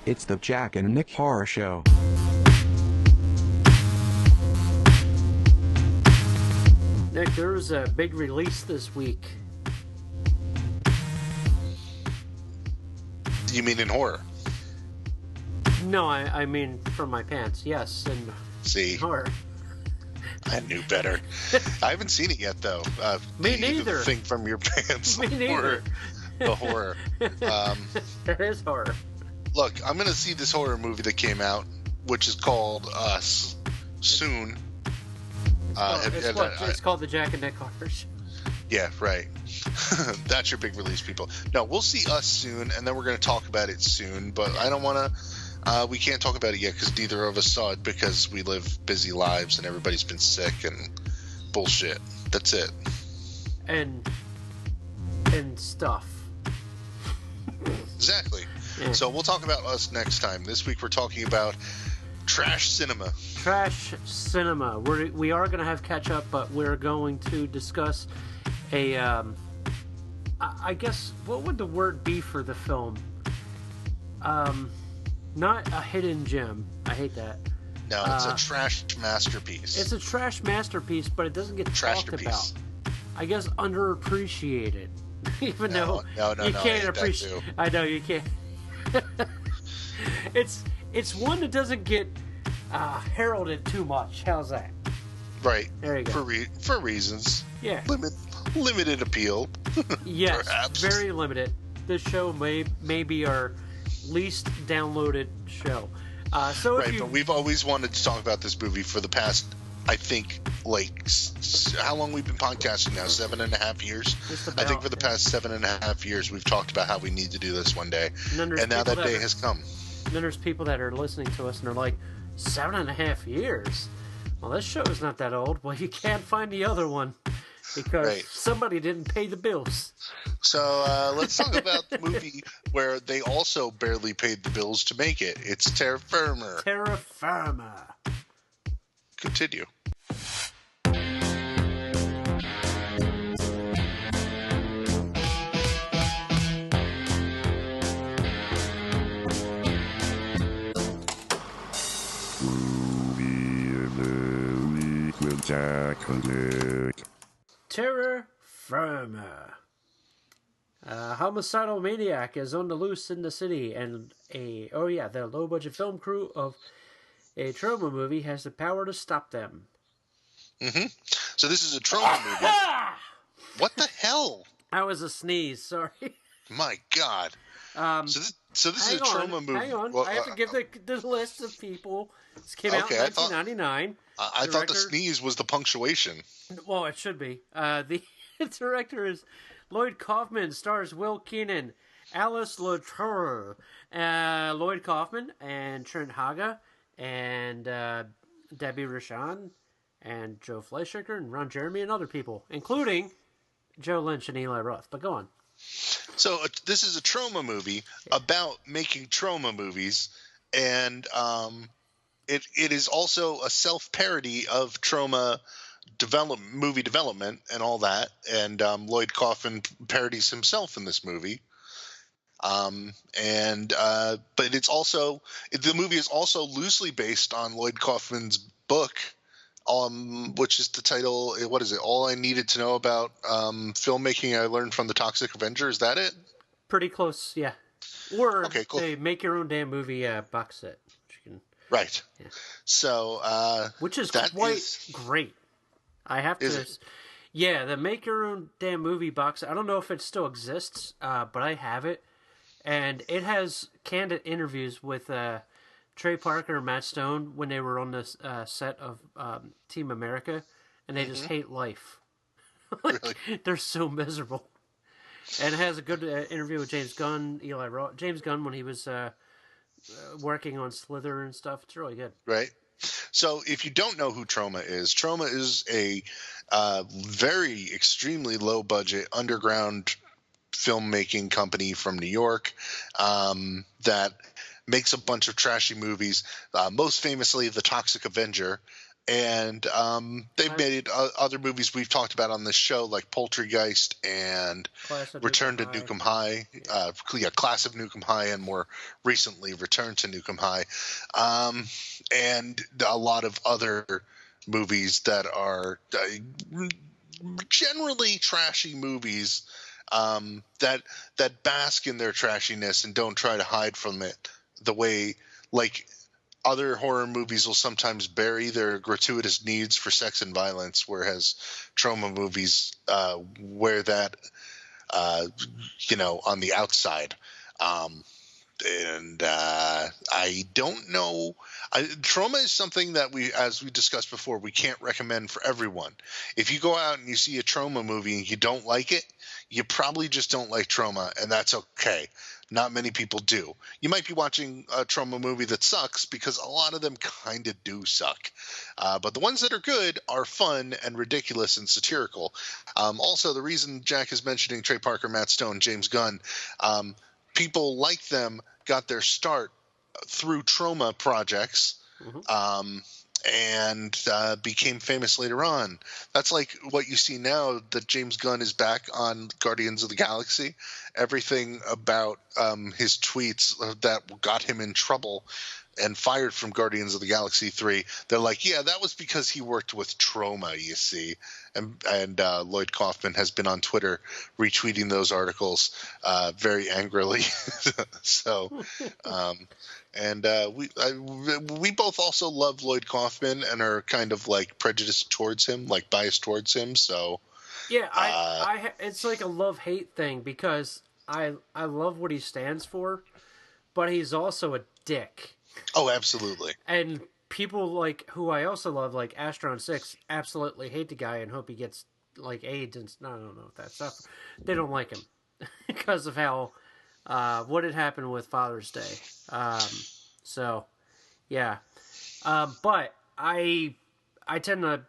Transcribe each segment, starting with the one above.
It's the Jack and Nick Horror Show. Nick, there was a big release this week. You mean in horror? No, I mean from my pants. Yes, and See, horror. I knew better. I haven't seen it yet, though. Me neither. The thing from your pants. Me neither. The horror. It is horror. Look, I'm going to see this horror movie that came out, which is called Us, soon. It's called the Jack and Nick Horror Show. Yeah, right. That's your big release, people. No, we'll see Us soon, and then we're going to talk about it soon. But I don't want to. We can't talk about it yet because neither of us saw it because we live busy lives and everybody's been sick and bullshit. That's it. And stuff. Exactly. Yeah. So we'll talk about Us next time. This week we're talking about trash cinema. Trash cinema. We are going to have catch up, but we're going to discuss a. I guess what would the word be for the film? Not a hidden gem. I hate that. No, it's a trash masterpiece. It's a trash masterpiece, but it doesn't get talked about. I guess underappreciated. Even though you can't appreciate. I know you can't. It's one that doesn't get heralded too much. How's that? Right. There you go. For reasons. Yeah. Limited appeal. Yes. Perhaps. Very limited. This show may be our least downloaded show. But we've always wanted to talk about this movie for the past, I think, how long we've been podcasting now? 7.5 years? I think for the past 7.5 years we've talked about how we need to do this one day. And now that day has come. And then there's people that are listening to us and they're like, 7.5 years? Well, this show is not that old. Well, you can't find the other one because somebody didn't pay the bills. So let's talk about the movie where they also barely paid the bills to make it. It's Terra Firma. Terra Firma. Continue. Terra Firma. A homicidal maniac is on the loose in the city, and the low-budget film crew of a Troma movie has the power to stop them. Mm-hmm. So this is a Troma movie. What the hell? That was a sneeze. Sorry. My God. So this is a Troma movie. Hang on. Well, I have to give the list of people. This came out in 1999. I thought the sneeze was the punctuation. Well, it should be. The director is Lloyd Kaufman, stars Will Keenan, Alice Latour, Lloyd Kaufman, and Trent Haga, and Debbie Rochon, and Joe Fleischer, and Ron Jeremy, and other people, including Joe Lynch and Eli Roth. But go on. So this is a Troma movie about making Troma movies, and it is also a self-parody of Troma movie development and all that. And Lloyd Kaufman parodies himself in this movie. But it's also the movie is also loosely based on Lloyd Kaufman's book, which is the title. What is it? All I Needed to Know About Filmmaking I Learned from the Toxic Avenger. Is that it? Pretty close, yeah. Or okay, cool. They make your own damn movie box set. Right. Yeah. So which is quite great. I have to. Yeah, the make your own damn movie box. I don't know if it still exists, but I have it, and it has candid interviews with Trey Parker and Matt Stone when they were on the set of Team America, and they just hate life. Really? They're so miserable. And it has a good interview with James Gunn, Eli Roth. James Gunn when he was working on Slither and stuff. It's really good. Right. So if you don't know who Troma is a very extremely low budget underground filmmaking company from New York that makes a bunch of trashy movies, most famously The Toxic Avenger, And they've made other movies we've talked about on this show, like Poltergeist and Class of Return Nukem to High. Nukem High, Class of Nukem High, and more recently Return to Nukem High, and a lot of other movies that are generally trashy movies that bask in their trashiness and don't try to hide from it the way, like, other horror movies will sometimes bury their gratuitous needs for sex and violence, whereas Troma movies wear that, on the outside. And I don't know. Troma is something that as we discussed before, we can't recommend for everyone. If you go out and you see a Troma movie and you don't like it, you probably just don't like Troma, and that's okay. Not many people do. You might be watching a Troma movie that sucks, because a lot of them kind of do suck. But the ones that are good are fun and ridiculous and satirical. Also, the reason Jack is mentioning Trey Parker, Matt Stone, James Gunn, people like them got their start through Troma projects. Mm-hmm. And became famous later on. That's like what you see now that James Gunn is back on Guardians of the Galaxy. Everything about his tweets that got him in trouble and fired from Guardians of the Galaxy 3, they're like, yeah, that was because he worked with Troma, you see. And Lloyd Kaufman has been on Twitter retweeting those articles very angrily. So, and we both also love Lloyd Kaufman and are kind of like prejudiced towards him, like biased towards him. So Yeah, I it's like a love-hate thing, because I love what he stands for, but he's also a dick. Oh, absolutely. And people like who I also love, like Astron 6, absolutely hate the guy and hope he gets like AIDS and I don't know if that stuff. They don't like him because of how what had happened with Father's Day. So yeah, but I tend to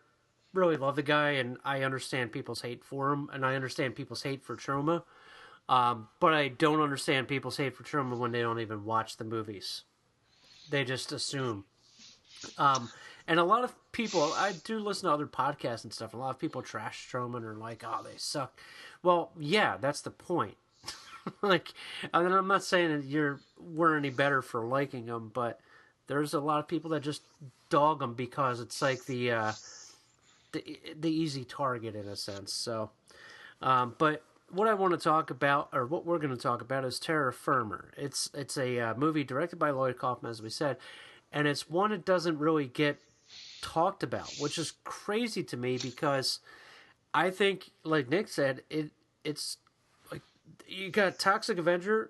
really love the guy, and I understand people's hate for him, and I understand people's hate for Troma. But I don't understand people's hate for Troma when they don't even watch the movies. They just assume. And a lot of people, I do listen to other podcasts and stuff. A lot of people trash Troma and are like, "Oh, they suck." Well, yeah, that's the point. Like, I mean, I'm not saying that we're any better for liking them, but there's a lot of people that just dog them because it's like the easy target in a sense. So, but what I want to talk about, or what we're going to talk about, is Terra Firma. It's a movie directed by Lloyd Kaufman, as we said, and it's one that doesn't really get talked about, which is crazy to me, because I think, like Nick said, it's like you got Toxic Avenger,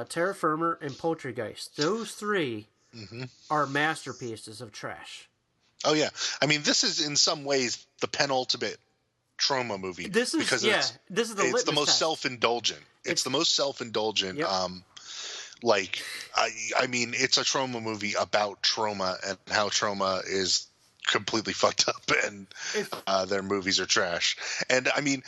Terra Firma, and Poltergeist. Those three are masterpieces of trash. Oh yeah, I mean, this is in some ways the penultimate Troma movie. This is because this is the it's the litmus most test. self-indulgent. It's the most self-indulgent. Yep. Like, I mean, it's a Troma movie about Troma and how Troma is completely fucked up, and their movies are trash. And I mean,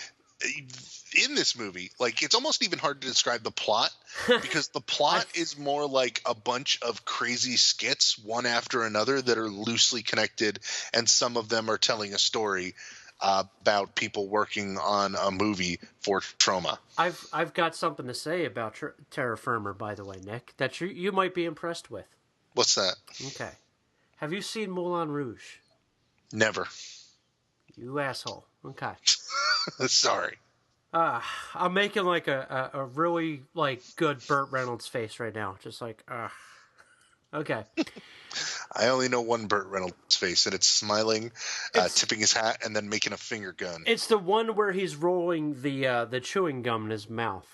in this movie, like, it's almost even hard to describe the plot, because the plot is more like a bunch of crazy skits, one after another, that are loosely connected, and some of them are telling a story about people working on a movie for Troma. I've got something to say about Terra Firma, by the way, Nick, that you might be impressed with. What's that? Okay. Have you seen Moulin Rouge? Never. You asshole. Okay. Sorry. I'm making like a really like good Burt Reynolds face right now. Just like, okay. I only know one Burt Reynolds face, and it's smiling, tipping his hat, and then making a finger gun. It's the one where he's rolling the chewing gum in his mouth.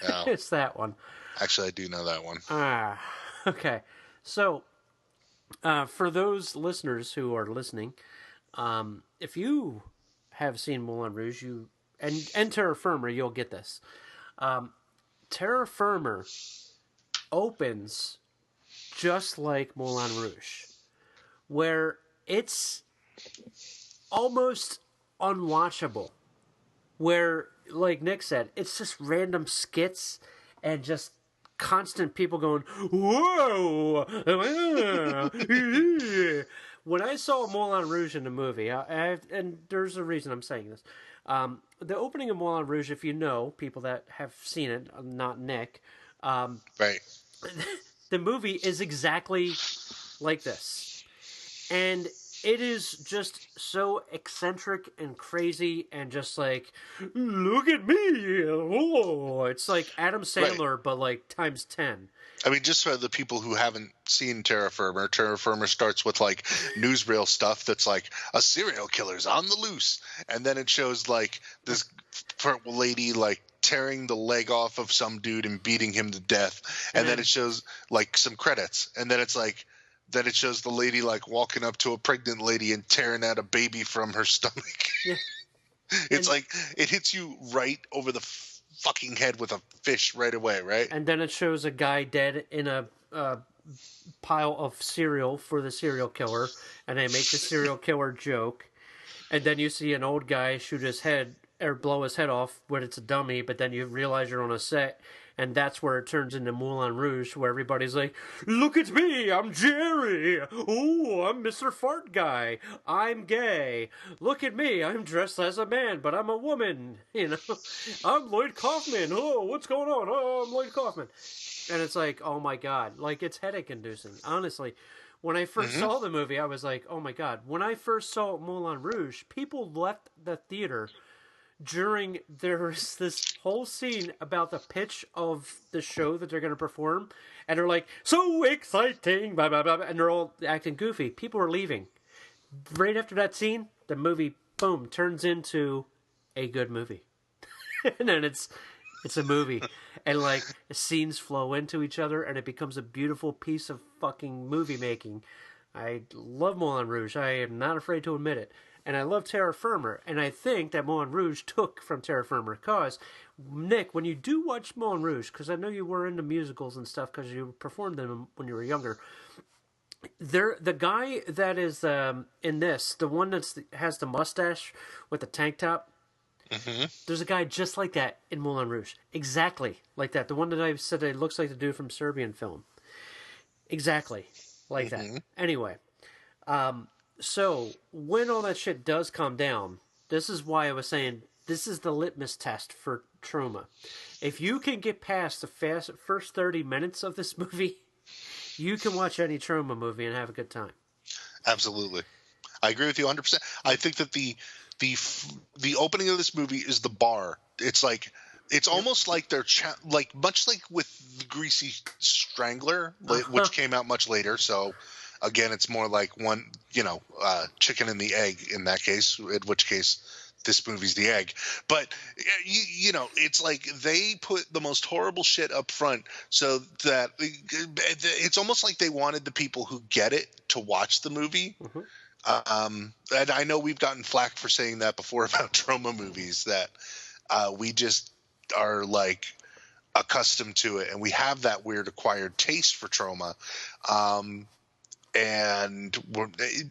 Oh. It's that one. Actually, I do know that one. Okay. So, for those listeners who are listening, if you have seen Moulin Rouge, and Terra Firma, you'll get this. Terra Firma opens just like Moulin Rouge, where it's almost unwatchable. Where, like Nick said, it's just random skits and just constant people going, whoa! When I saw Moulin Rouge in the movie, and there's a reason I'm saying this. The opening of Moulin Rouge, if you know, people that have seen it, not Nick, Right. the movie is exactly like this. And it is just so eccentric and crazy and just like, look at me! Oh, it's like Adam Sandler, Right. but like times 10. I mean, just for the people who haven't seen Terra Firma starts with like newsreel stuff that's like a serial killer's on the loose, and then it shows like this lady like tearing the leg off of some dude and beating him to death, and then it shows like some credits, and then it's like then it shows the lady like walking up to a pregnant lady and tearing out a baby from her stomach. Yeah. It's like it hits you right over the fucking head with a fish right away, right? And then it shows a guy dead in a pile of cereal for the serial killer, and they make the serial killer joke. And then you see an old guy shoot his head or blow his head off when it's a dummy, but then you realize you're on a set, and that's where it turns into Moulin Rouge, where everybody's like, look at me, I'm Jerry. Oh, I'm Mr. Fart Guy. I'm gay. Look at me, I'm dressed as a man, but I'm a woman. You know, I'm Lloyd Kaufman. Oh, what's going on? Oh, I'm Lloyd Kaufman. And it's like, oh my God, like it's headache inducing, honestly. When I first saw the movie, I was like, oh my God. When I first saw Moulin Rouge, people left the theater during there was this whole scene about the pitch of the show that they're going to perform, and they're like, so exciting, blah, blah, blah, and they're all acting goofy. People are leaving. Right after that scene, the movie, boom, turns into a good movie. And then it's a movie. And like, scenes flow into each other, and it becomes a beautiful piece of fucking movie making. I love Moulin Rouge. I am not afraid to admit it. And I love Terra Firma, and I think that Moulin Rouge took from Terra Firma, because, Nick, when you do watch Moulin Rouge, because I know you were into musicals and stuff because you performed them when you were younger, the guy that is in this, the one that has the mustache with the tank top, there's a guy just like that in Moulin Rouge. Exactly like that. The one that I said that looks like the dude from Serbian film. Exactly like that. Anyway, so, when all that shit does calm down, this is why I was saying this is the litmus test for Troma. If you can get past the first 30 minutes of this movie, you can watch any Troma movie and have a good time. Absolutely. I agree with you 100%. I think that the opening of this movie is the bar. It's like it's almost like they're like much like with the Greasy Strangler, which came out much later, so again, it's more like one, chicken and the egg in that case, in which case this movie's the egg. But, it's like they put the most horrible shit up front so that it's almost like they wanted the people who get it to watch the movie. And I know we've gotten flack for saying that before about Troma movies, that we just are like accustomed to it. And we have that weird acquired taste for Troma. And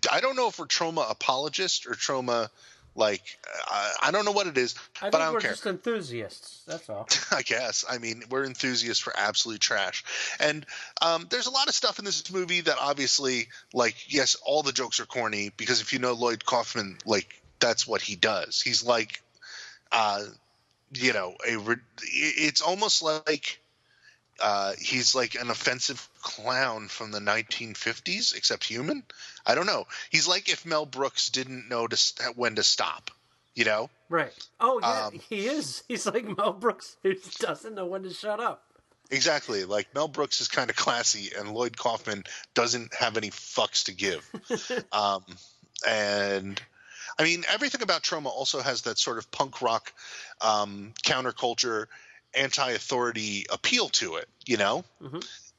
I don't know if we're Troma apologists or Troma, I don't know what it is, but I don't we're care. Just enthusiasts, that's all. I guess. I mean, we're enthusiasts for absolute trash. And there's a lot of stuff in this movie that obviously, yes, all the jokes are corny, because if you know Lloyd Kaufman, that's what he does. He's like, it's almost like he's like an offensive clown from the 1950s, except human. I don't know. He's like if Mel Brooks didn't know when to stop, Right. Oh, yeah, he is. He's like Mel Brooks, who doesn't know when to shut up. Exactly. Like Mel Brooks is kind of classy, and Lloyd Kaufman doesn't have any fucks to give. And I mean, everything about Troma also has that sort of punk rock counterculture, anti-authority appeal to it,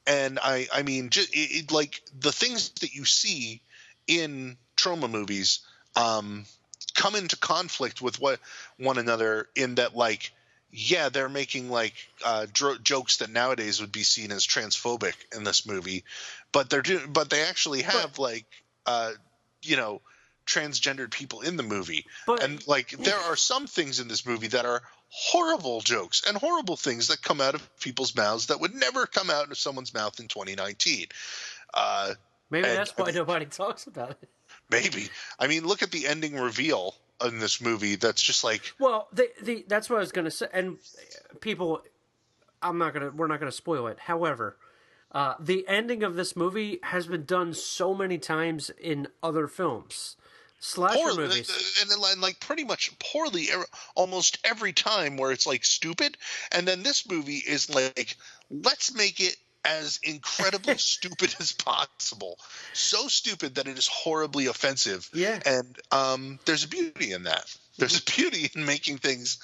And I mean, just like the things that you see in Troma movies come into conflict with one another, in that, they're making jokes that nowadays would be seen as transphobic in this movie, but they actually have transgendered people in the movie, and there are some things in this movie that are horrible jokes and horrible things that come out of people's mouths that would never come out of someone's mouth in 2019. Maybe And that's why nobody talks about it. maybe. I mean, look at the ending reveal in this movie. That's just like, Well, that's what I was going to say. And people, we're not going to spoil it. However, the ending of this movie has been done so many times in other films. Slasher movies. and like pretty much poorly almost every time, where it's like stupid. And then this movie is like, let's make it as incredibly stupid as possible. So stupid that it is horribly offensive. Yeah. And there's a beauty in that. There's a beauty in making things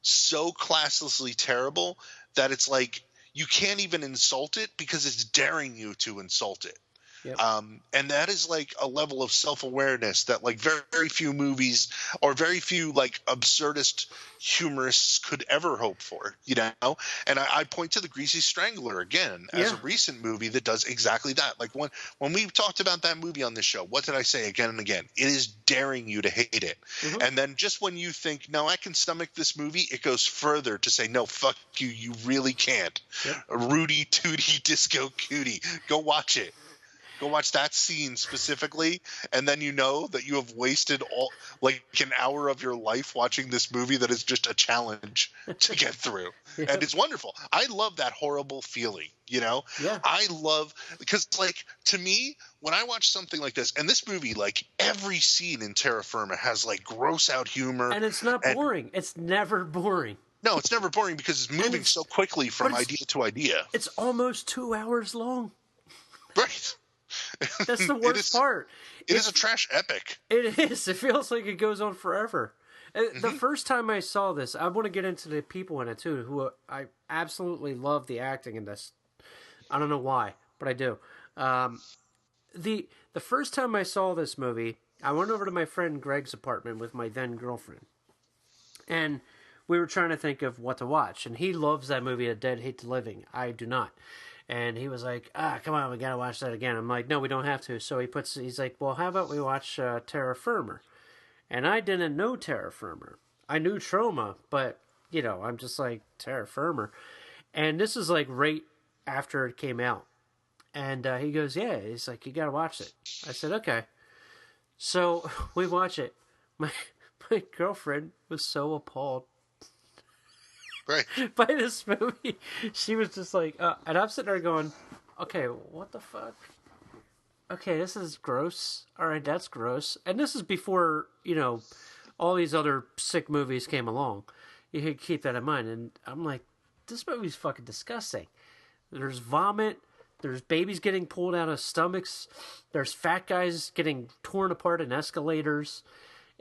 so classlessly terrible that it's like you can't even insult it because it's daring you to insult it. Yep. And that is like a level of self-awareness that like very, very few movies or very few like absurdist humorists could ever hope for, you know? And I point to The Greasy Strangler again as a recent movie that does exactly that. Like when we talked about that movie on this show, what did I say again and again? It is daring you to hate it. Mm-hmm. And then just when you think, no, I can stomach this movie, it goes further to say, no, fuck you, you really can't. Yep. Rudy Tooty Disco Cootie. Go watch it. Go watch that scene specifically, and then you know that you have wasted like an hour of your life watching this movie that is just a challenge to get through. Yeah. And it's wonderful. I love that horrible feeling, you know? Yeah. I love – because, like, to me, when I watch something like this – and this movie, like, every scene in Terra Firma has, like, gross-out humor. And it's not boring. It's never boring. No, it's never boring because it's moving so quickly from idea to idea. It's almost 2 hours long. Right. That's the worst part. It is a trash epic. It is. It feels like it goes on forever. Mm-hmm. The first time I saw this, I want to get into the people in it too, who I absolutely love the acting in this. I don't know why, but I do. The first time I saw this movie, I went over to my friend Greg's apartment with my then girlfriend, and we were trying to think of what to watch. And he loves that movie, A Dead Hate to Living. I do not. And he was like, come on, we gotta watch that again. I'm like, no, we don't have to. So he's like, well, how about we watch Terra Firma? And I didn't know Terra Firma. I knew Troma, but, you know, I'm just like, Terra Firma. And this is like right after it came out. And he goes, yeah, he's like, you gotta watch it. I said, okay. So we watch it. My girlfriend was so appalled. Right. By this movie. She was just like, and I'm sitting there going, okay, what the fuck? Okay, this is gross. All right, that's gross. And this is before, you know, all these other sick movies came along. You could keep that in mind. And I'm like, this movie's fucking disgusting. There's vomit. There's babies getting pulled out of stomachs. There's fat guys getting torn apart in escalators.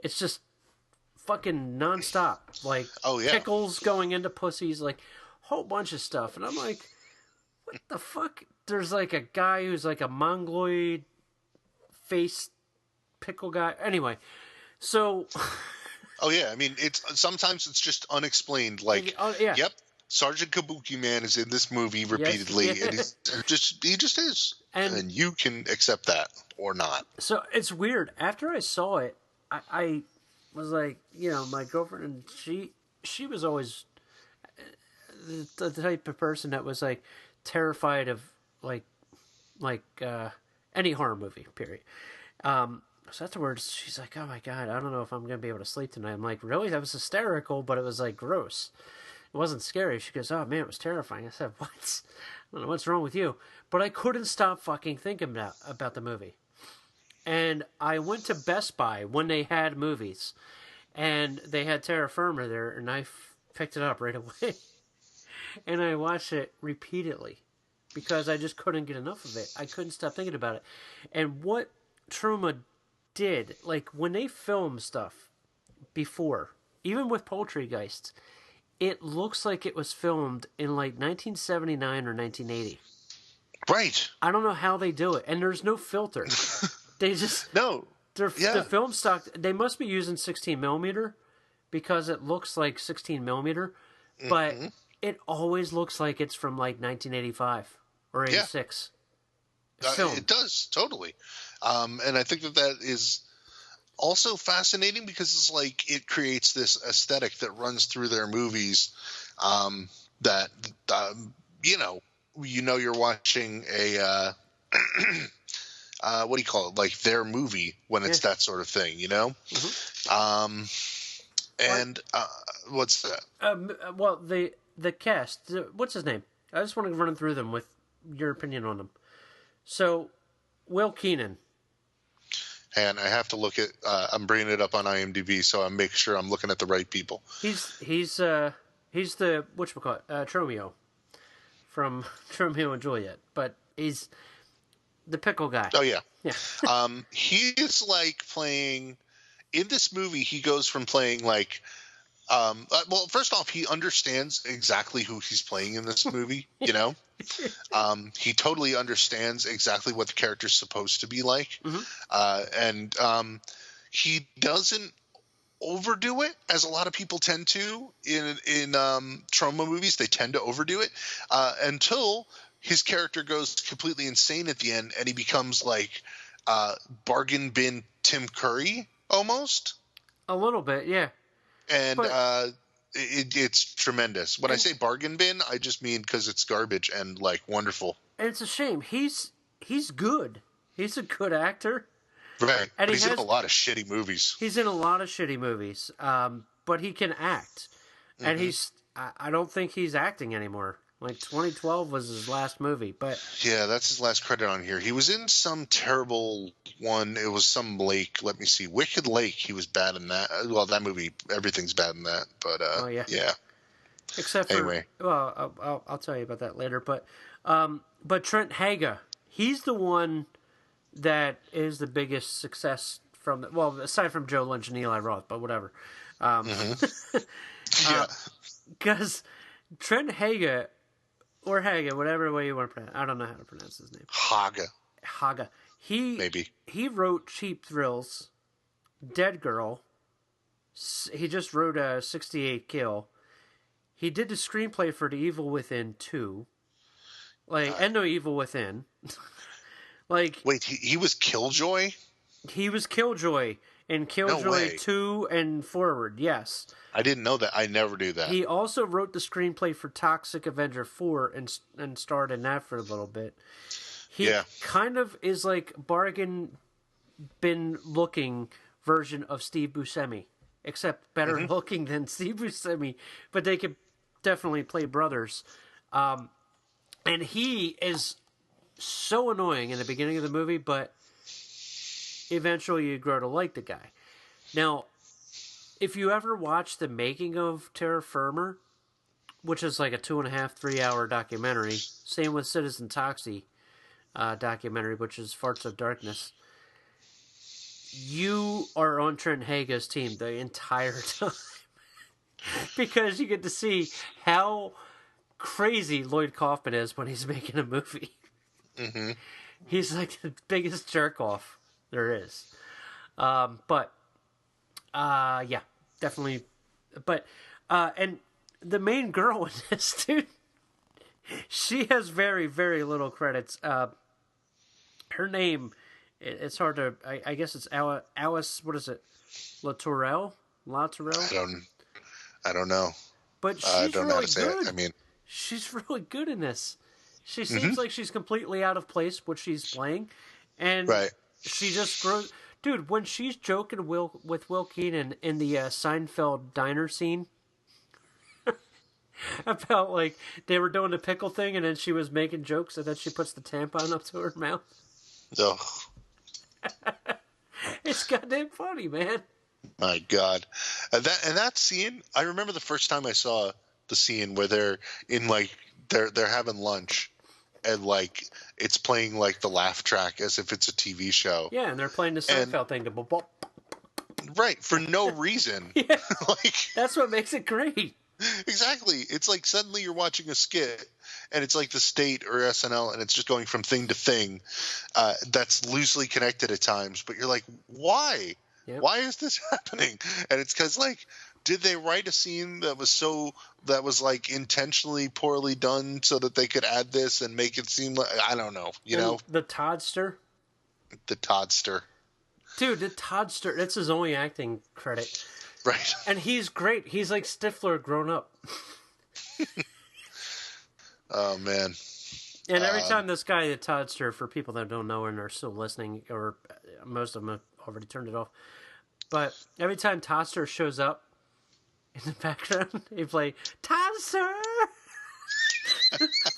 It's just fucking nonstop, like pickles going into pussies, like whole bunch of stuff. And I'm like, what the fuck? There's like a guy who's like a mongoloid face pickle guy. Anyway, so oh yeah, I mean sometimes it's just unexplained. Like, yep, Sergeant Kabuki Man is in this movie repeatedly, and he just is, and you can accept that or not. So it's weird. After I saw it, I was like, you know, my girlfriend, she was always the type of person that was like terrified of like any horror movie, period. So afterwards, she's like, oh my God, I don't know if I'm going to be able to sleep tonight. I'm like, really? That was hysterical, but it was like gross. It wasn't scary. She goes, oh man, it was terrifying. I said, what? I don't know what's wrong with you. But I couldn't stop fucking thinking about the movie. And I went to Best Buy when they had movies, and they had Terra Firma there, and I picked it up right away. And I watched it repeatedly because I just couldn't get enough of it. I couldn't stop thinking about it. And what Troma did, like when they filmed stuff before, even with Poultrygeist, it looks like it was filmed in like 1979 or 1980. Right. I don't know how they do it. And there's no filter. They just the film stock. They must be using 16 millimeter because it looks like 16 millimeter, but it always looks like it's from like 1985 or 86. It does totally, and I think that is also fascinating because it's like it creates this aesthetic that runs through their movies, that you're watching a what do you call it, like their movie when it's that sort of thing, and what's that? Well, the cast. What's his name? I just want to run through them with your opinion on them. So, Will Keenan. And I have to look at. I'm bringing it up on IMDb, so I make sure I'm looking at the right people. He's the whatchamacallit, Tromeo from Tromeo and Juliet, but he's the pickle guy. Oh yeah, yeah. He is like playing in this movie. He goes from playing like. Well, first off, he understands exactly who he's playing in this movie. He totally understands exactly what the character's supposed to be like, and he doesn't overdo it, as a lot of people tend to in Troma movies. They tend to overdo it until his character goes completely insane at the end, and he becomes like bargain bin Tim Curry almost. A little bit, yeah. And it's tremendous. When I say bargain bin, I just mean because it's garbage and like wonderful. And it's a shame. He's good. He's a good actor. Right. And he's in a lot of shitty movies. He's in a lot of shitty movies. But he can act. And I don't think he's acting anymore. Like 2012 was his last movie, but yeah, that's his last credit on here. He was in some terrible one. It was some lake. Let me see, Wicked Lake. He was bad in that. Well, that movie, everything's bad in that. But yeah. Except for anyway. Well, I'll tell you about that later. But Trent Haga, he's the one that is the biggest success from aside from Joe Lynch and Eli Roth, but whatever. Yeah, because Trent Haga. Or Haga, whatever way you want to pronounce. I don't know how to pronounce his name. Haga. He wrote Cheap Thrills, Dead Girl. He just wrote a 68 Kill. He did the screenplay for The Evil Within 2. And No Evil Within. Wait, he was Killjoy? He was Killjoy in Killjoy 2 and forward, yes. I didn't know that. I never knew that. He also wrote the screenplay for Toxic Avenger 4 and starred in that for a little bit. He kind of is like bargain bin looking version of Steve Buscemi, except better looking than Steve Buscemi, but they could definitely play brothers. And he is so annoying in the beginning of the movie, but eventually you grow to like the guy. Now, if you ever watch the making of Terra Firma, which is like a 2.5, 3 hour documentary, same with Citizen Toxie documentary, which is Farts of Darkness, you are on Trent Haga's team the entire time. Because you get to see how crazy Lloyd Kaufman is when he's making a movie. He's like the biggest jerk off there is. Yeah, definitely. But, and the main girl in this, dude, she has very, very little credits. Her name, it's hard to, I guess it's Alice, what is it? La Tourelle? I don't know. But she's I don't know how really to say good. it. I mean, she's really good in this. She seems like she's completely out of place what she's playing. And she just grows. Dude, when she's joking with Will Keenan in the Seinfeld diner scene about, like, they were doing the pickle thing and then she was making jokes and then she puts the tampon up to her mouth. Oh. It's goddamn funny, man. My God. That scene, I remember the first time I saw the scene where they're in, like, they're having lunch and, like, it's playing, like, the laugh track as if it's a TV show. Yeah, and they're playing the Seinfeld thing. Right, for no reason. Yeah, like, that's what makes it great. Exactly. It's like suddenly you're watching a skit, and it's like The State or SNL, and it's just going from thing to thing that's loosely connected at times. But you're like, why? Yep. Why is this happening? And it's because, like, did they write a scene that was like intentionally poorly done so that they could add this and make it seem like, I don't know, you know? The Toddster. The Toddster. Dude, the Todd Stern, that's his only acting credit. Right. And he's great. He's like Stifler grown up. Oh, man. And every time this guy, the Todd Stern, for people that don't know and are still listening, or most of them have already turned it off, but every time Todd Stern shows up in the background, he play Todd Stern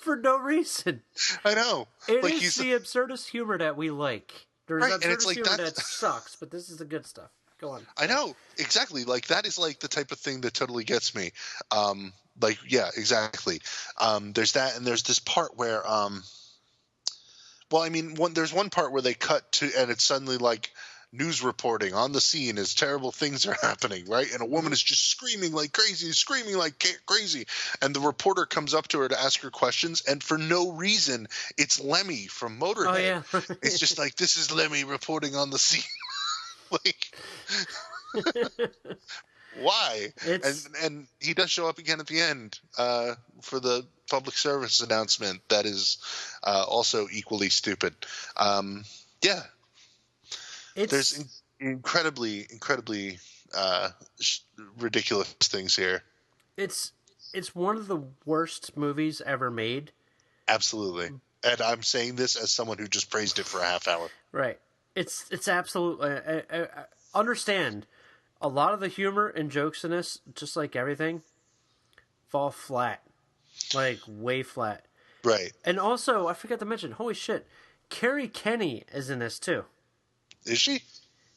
for no reason. I know. It like is the absurdist humor that we like. There's Right, absurdist and it's like humor that- that sucks, but this is the good stuff. Go on. I know, exactly. Like, that is like the type of thing that totally gets me. Like, yeah, exactly. There's that, and there's this part where, well, I mean, there's one part where they cut to, and it's suddenly like news reporting on the scene as terrible things are happening, right? And a woman is just screaming like crazy, and the reporter comes up to her to ask her questions, and for no reason, it's Lemmy from Motorhead. Oh, yeah. It's just like, this is Lemmy reporting on the scene. Like, why? And he does show up again at the end for the public service announcement that is also equally stupid. Yeah, there's incredibly ridiculous things here. It's one of the worst movies ever made. Absolutely, and I'm saying this as someone who just praised it for a half hour. Right. It's absolutely. Understand, a lot of the humor and jokes in this, just like everything, fall flat, like way flat. Right. And also, I forgot to mention. Holy shit, Carrie Kenny is in this too. Is she?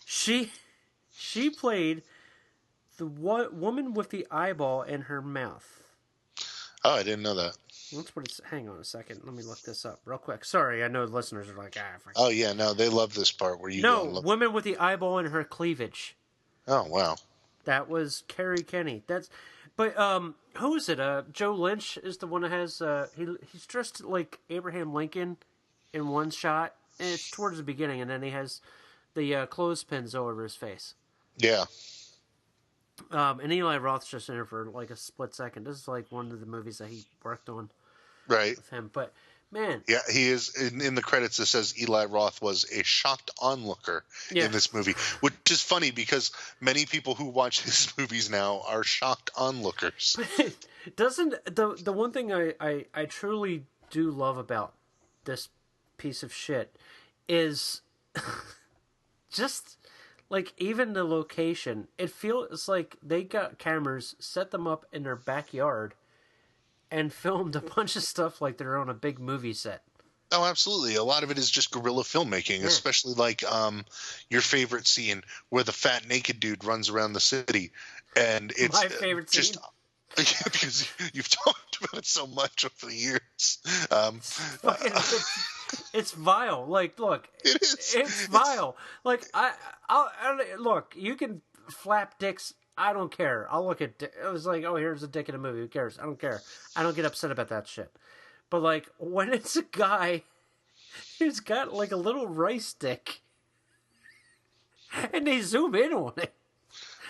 She played the woman with the eyeball in her mouth. Oh, I didn't know that. That's what it's. Hang on a second. Let me look this up real quick. Sorry, I know the listeners are like, fuck. Oh yeah, no, they love this part where you go and look. Woman with the eyeball in her cleavage. Oh wow. That was Carrie Kenny. But who is it? Joe Lynch is the one that has. He's dressed like Abraham Lincoln in one shot, and it's towards the beginning, and then he has the clothespins over his face. Yeah. And Eli Roth's just in it for like a split second. This is like one of the movies that he worked on. Right. With him, but man, yeah, he is in the credits. It says Eli Roth was a shocked onlooker in this movie, which is funny because many people who watch his movies now are shocked onlookers. Doesn't the one thing I truly do love about this piece of shit is just like even the location. It feels like they got cameras, set them up in their backyard, and filmed a bunch of stuff like they're on a big movie set. Oh, absolutely. A lot of it is just guerrilla filmmaking, especially like your favorite scene where the fat naked dude runs around the city. And it's my favorite scene. Because you've talked about it so much over the years. It's vile. Like, look, it is. It's vile. Like, I'll look. You can flap dicks. I don't care. I'll look at. It was like, oh, here's a dick in a movie. Who cares? I don't care. I don't get upset about that shit. But like, when it's a guy who's got like a little rice dick, and they zoom in on it.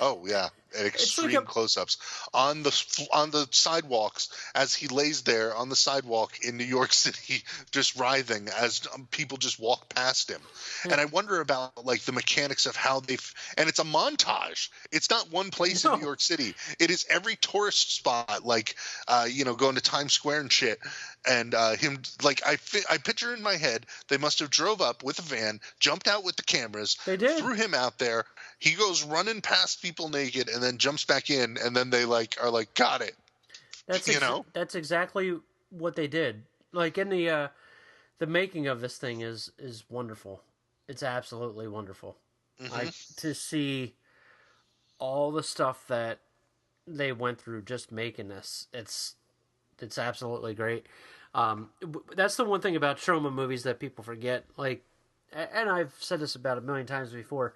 Oh yeah, at extreme close-ups on the sidewalks as he lays there on the sidewalk in New York City, just writhing as people just walk past him. Yeah. And I wonder about like the mechanics of how and it's a montage. It's not one place in New York City. It is every tourist spot, like going to Times Square and shit. And him, like I picture in my head, they must have drove up with a van, jumped out with the cameras, they did. Threw him out there. He goes running past people naked and then jumps back in, and then they are like, got it. That's exactly what they did. Like in the making of this thing is wonderful. It's absolutely wonderful. Mm-hmm. Like to see all the stuff that they went through just making this. It's absolutely great. That's the one thing about Troma movies that people forget. Like, and I've said this about a million times before.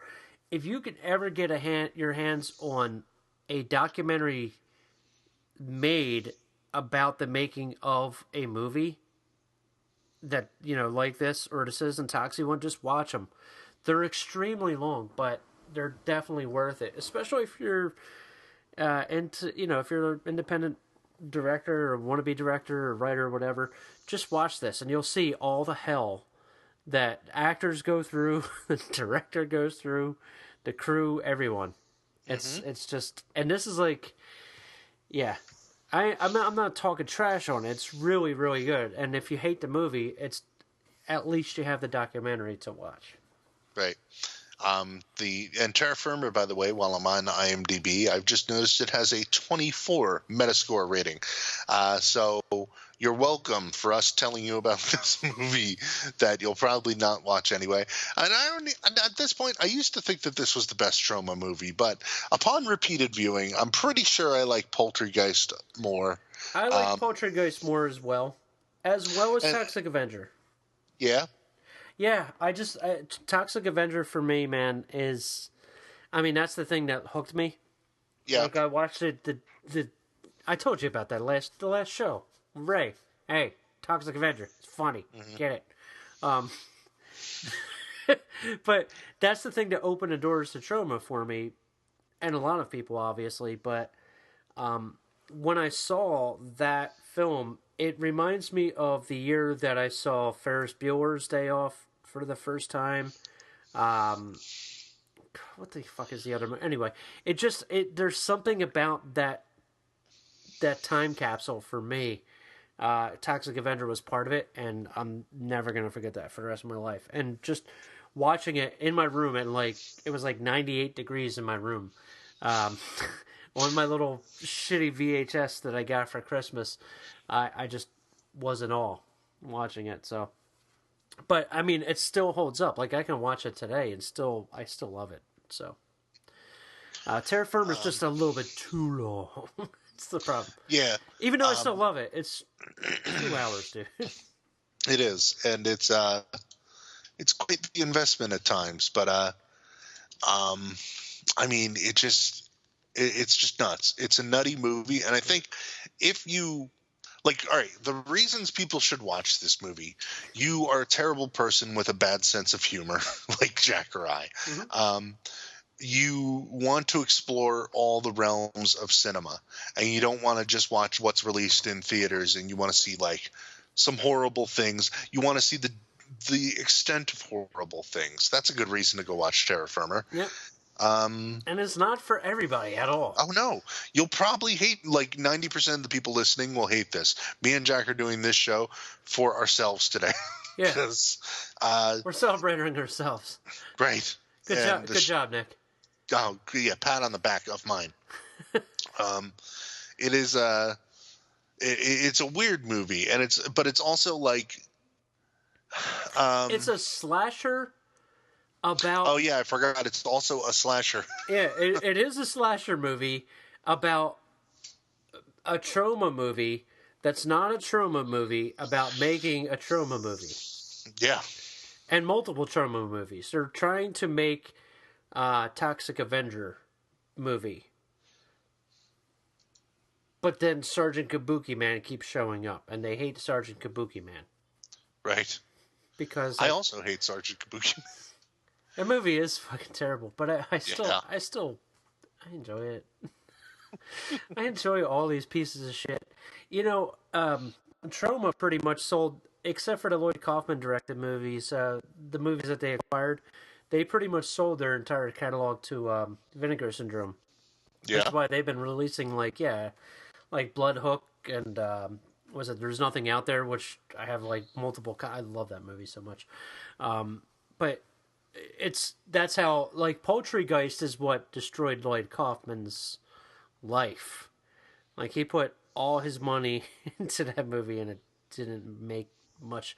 If you could ever get your hands on a documentary made about the making of a movie that, like this or the Citizen Taxi one, just watch them. They're extremely long, but they're definitely worth it, especially if you're if you're an independent director or wannabe director or writer or whatever. Just watch this and you'll see all the hell that actors go through, the director goes through, the crew, everyone. It's just, and this is like, yeah, I'm not talking trash on it. It's really really good. And if you hate the movie, it's at least you have the documentary to watch. Right. And Terra Firma, by the way, while I'm on IMDb, I've just noticed it has a 24 Metascore rating. So you're welcome for us telling you about this movie that you'll probably not watch anyway. And at this point, I used to think that this was the best Troma movie, but upon repeated viewing, I'm pretty sure I like Poltergeist more. I like Poltergeist more as well as and- Toxic Avenger. Yeah. Yeah, Toxic Avenger for me, man, is, I mean, that's the thing that hooked me. Yeah. Like I watched it. I told you about that the last show. Ray, hey, Toxic Avenger, it's funny. Get it? But that's the thing that opened the doors to Troma for me, and a lot of people, obviously. But when I saw that film, it reminds me of the year that I saw Ferris Bueller's Day Off for the first time. What the fuck is the other? Anyway, there's something about that time capsule for me. Toxic Avenger was part of it, and I'm never gonna forget that for the rest of my life. And just watching it in my room, and it was like 98 degrees in my room. On my little shitty VHS that I got for Christmas, I just was in awe watching it. So, but I mean, it still holds up. Like I can watch it today, and I still love it. So, Terra Firma is just a little bit too long. It's the problem. Yeah. Even though I still love it, it's 2 hours, dude. It is, and it's quite the investment at times. But I mean, it's just nuts. It's a nutty movie, and I think if you like, all right, the reasons people should watch this movie: you are a terrible person with a bad sense of humor, like Jack or I. Mm-hmm. You want to explore all the realms of cinema, and you don't want to just watch what's released in theaters, and you want to see like some horrible things. You want to see the extent of horrible things. That's a good reason to go watch Terra Firma. Yep. And it's not for everybody at all. Oh no, you'll probably hate, like 90% of the people listening will hate this. Me and Jack are doing this show for ourselves today. Yeah, because we're celebrating ourselves. Right. Good job, Nick. Oh yeah, pat on the back of mine. It is it's a weird movie, and it's also like it's a slasher about. Oh yeah, I forgot. It's also a slasher. Yeah, it is a slasher movie about a Troma movie that's not a Troma movie about making a Troma movie. Yeah. And multiple Troma movies. They're trying to make Toxic Avenger movie. But then Sergeant Kabuki Man keeps showing up, and they hate Sergeant Kabuki Man. Right. Because I also hate Sergeant Kabuki. The movie is fucking terrible, but I still enjoy it. I enjoy all these pieces of shit. You know, Troma pretty much sold, except for the Lloyd Kaufman directed movies, the movies that they acquired, they pretty much sold their entire catalog to Vinegar Syndrome. Yeah. That's why they've been releasing like Blood Hook and was it There's Nothing Out There, which I have like multiple. I love that movie so much, but that's how like Poltergeist is what destroyed Lloyd Kaufman's life. Like he put all his money into that movie and it didn't make much.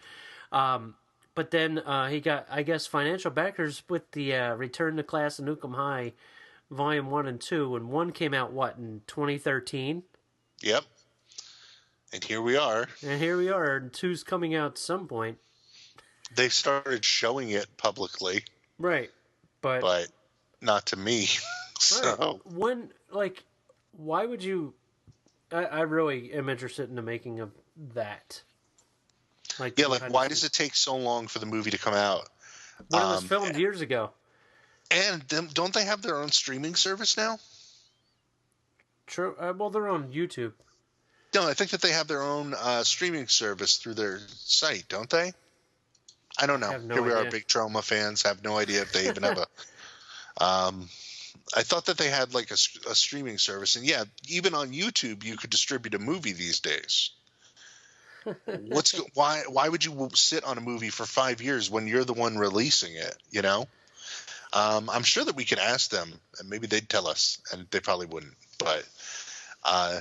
But then he got, I guess, financial backers with the Return to Class of Nukem High, Volume 1 and 2, and 1 came out, in 2013? Yep. And here we are. And 2's coming out at some point. They started showing it publicly. Right. But not to me. So. Right. Why would you... I really am interested in the making of that. Why does it take so long for the movie to come out? When it was filmed years ago. And don't they have their own streaming service now? True. Well, they're on YouTube. No, I think that they have their own streaming service through their site, don't they? I don't I know. have no Here we are, idea. big Troma fans. Have no idea if they even have a. I thought that they had like a streaming service, and yeah, even on YouTube you could distribute a movie these days. Why would you sit on a movie for 5 years when you're the one releasing it? You know, I'm sure that we could ask them, and maybe they'd tell us, and they probably wouldn't. But uh,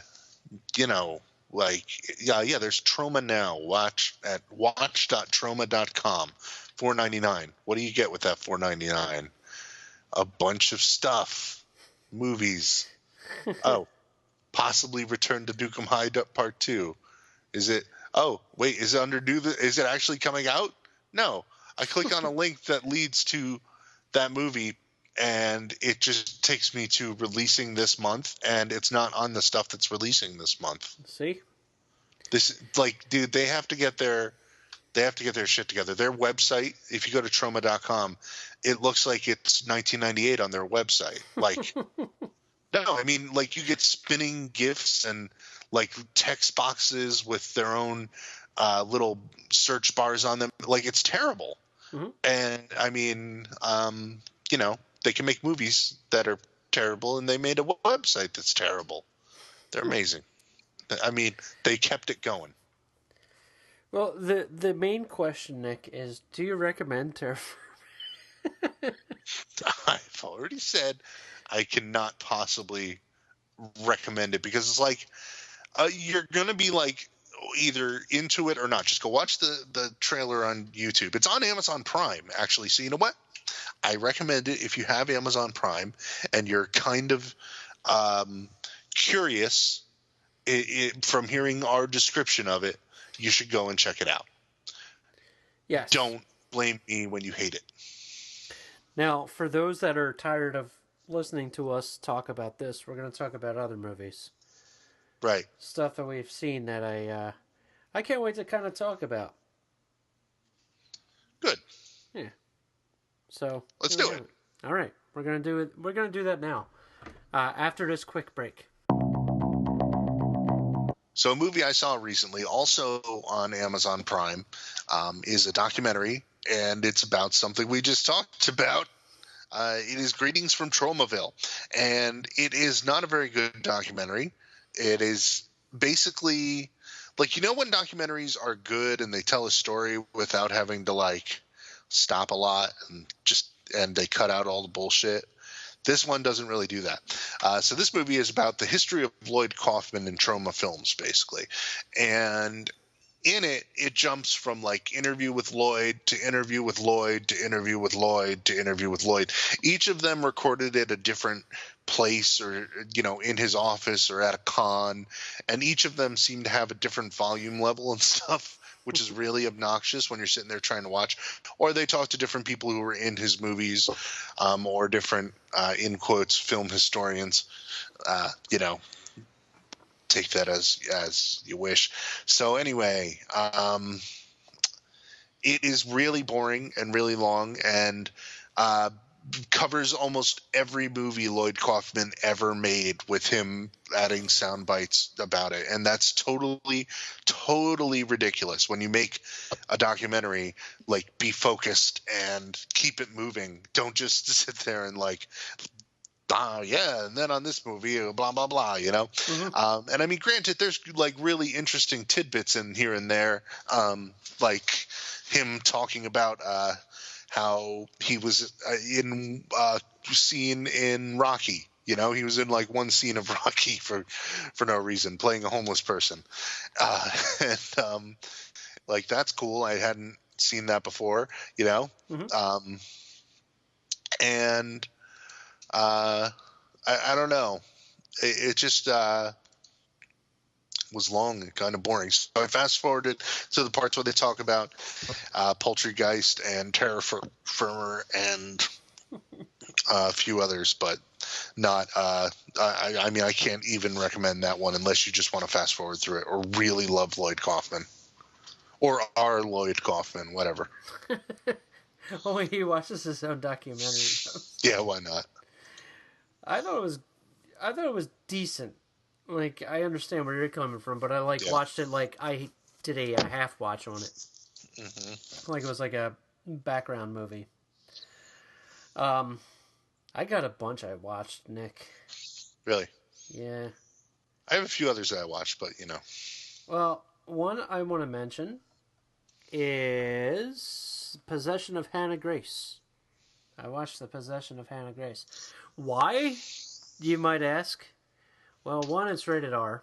you know, like yeah, there's Troma now. Watch at watch.troma.com. $4.99. What do you get with that $4.99? A bunch of stuff, movies. Oh, possibly Return to Duke High Part 2. Is it? Oh, wait, is it under new? Is it actually coming out? No. I click on a link that leads to that movie, and it just takes me to releasing this month, and it's not on the stuff that's releasing this month. See? This, like, dude, they have to get their shit together. Their website, if you go to Troma.com, it looks like it's 1998 on their website. Like, no, I mean, like, you get spinning GIFs and like text boxes with their own little search bars on them. Like, it's terrible. Mm-hmm. And I mean, you know, they can make movies that are terrible, and they made a website that's terrible. They're amazing. I mean, they kept it going. Well, the main question, Nick, is: do you recommend Terraform? I've already said I cannot possibly recommend it, because it's like you're gonna be like either into it or not. Just go watch the trailer on YouTube. It's on Amazon Prime, actually. So you know what? I recommend it if you have Amazon Prime and you're kind of curious from hearing our description of it. You should go and check it out. Yes. Don't blame me when you hate it. Now, for those that are tired of listening to us talk about this, we're going to talk about other movies. Right. Stuff that we've seen that I can't wait to kind of talk about. Good. Yeah. So let's do it. All right, we're gonna do it. We're gonna do that now. After this quick break. So a movie I saw recently, also on Amazon Prime, is a documentary, and it's about something we just talked about. It is Greetings from Tromaville, and it is not a very good documentary. It is basically like, you know, when documentaries are good and they tell a story without having to like stop a lot and they cut out all the bullshit. This one doesn't really do that. So this movie is about the history of Lloyd Kaufman and Troma Films, basically. And in it, it jumps from like interview with Lloyd to interview with Lloyd to interview with Lloyd to interview with Lloyd. Each of them recorded at a different place, or, you know, in his office or at a con. And each of them seemed to have a different volume level and stuff, which is really obnoxious when you're sitting there trying to watch. Or they talk to different people who were in his movies, or different, in quotes, film historians. You know, take that as you wish. So anyway, it is really boring and really long, and covers almost every movie Lloyd Kaufman ever made, with him adding sound bites about it. And that's totally ridiculous. When you make a documentary, like, be focused and keep it moving. Don't just sit there and like, yeah, and then on this movie, blah, blah, blah, you know? Mm-hmm. And I mean, granted, there's like really interesting tidbits in here and there, like him talking about how he was in scene in Rocky. You know, he was in like one scene of Rocky for no reason, playing a homeless person. And like, that's cool. I hadn't seen that before, you know? Mm-hmm. And I don't know. It just was long and kind of boring. So I fast forwarded to the parts where they talk about Poultrygeist and Terror Firmer and a few others, but not. I mean, I can't even recommend that one unless you just want to fast forward through it or really love Lloyd Kaufman or our Lloyd Kaufman, whatever. Oh, he watches his own documentary. Yeah, why not? I thought it was decent. Like, I understand where you're coming from, but I watched it like I did a half watch on it. Mm-hmm. Like, it was like a background movie. I got a bunch I watched, Nick. Really? Yeah. I have a few others that I watched, but Well, one I want to mention is Possession of Hannah Grace. I watched The Possession of Hannah Grace. Why, you might ask? Well, one, it's rated R.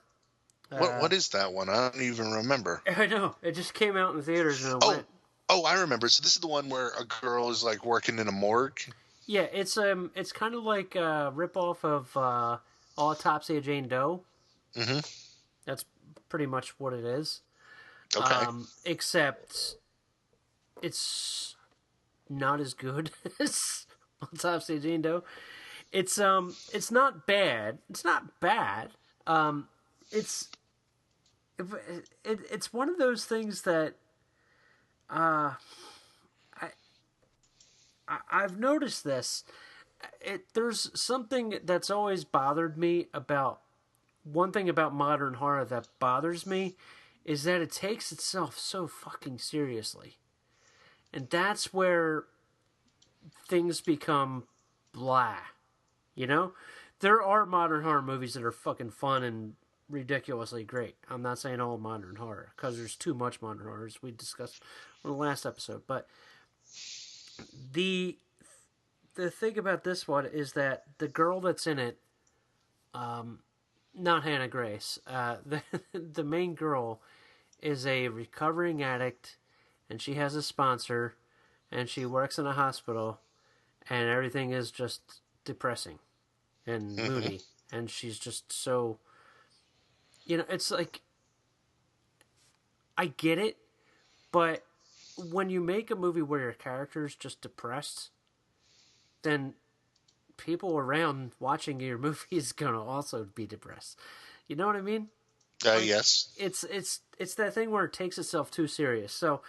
What is that one? I don't even remember. I know. It just came out in the theaters and I went. Oh, I remember. So this is the one where a girl is like working in a morgue. Yeah, it's kind of like a ripoff of Autopsy of Jane Doe. Mm-hmm. That's pretty much what it is. Okay. Except it's not as good as Autopsy of Jane Doe. It's not bad. It's not bad. It's it's one of those things that I've noticed this. There's something that's always bothered me about one thing about modern horror that bothers me is that it takes itself so fucking seriously. And that's where things become blah. You know? There are modern horror movies that are fucking fun and ridiculously great. I'm not saying all modern horror, because there's too much modern horror, as we discussed in the last episode. But the thing about this one is that the girl that's in it, not Hannah Grace, the main girl is a recovering addict, and she has a sponsor, and she works in a hospital, and everything is just depressing and moody, and she's just so, it's like, I get it, but when you make a movie where your character's just depressed, then people around watching your movie is gonna also be depressed. You know what I mean? Yes. It's that thing where it takes itself too serious. So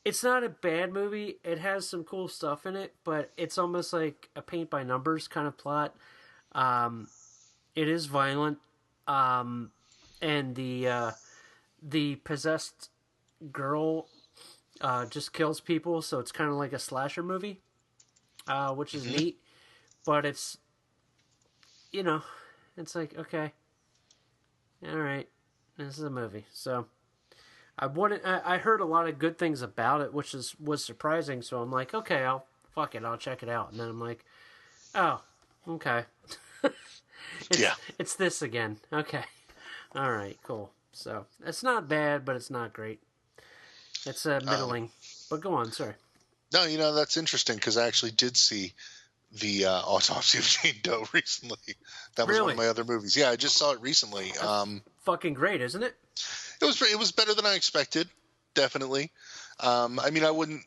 it's not a bad movie. It has some cool stuff in it, but it's almost like a paint by numbers kind of plot. It is violent, and the possessed girl just kills people, so it's kind of like a slasher movie, which is neat. But it's, it's like, okay, all right, this is a movie. So I heard a lot of good things about it, which was surprising. So I'm like, okay, I'll check it out. And then I'm like, oh, okay, it's this again. Okay, all right, cool. So it's not bad, but it's not great. It's middling. But go on, sorry. No, that's interesting because I actually did see the Autopsy of Jane Doe recently. That was one of my other movies. Yeah, I just saw it recently. Fucking great, isn't it? It was better than I expected, definitely. I mean, I wouldn't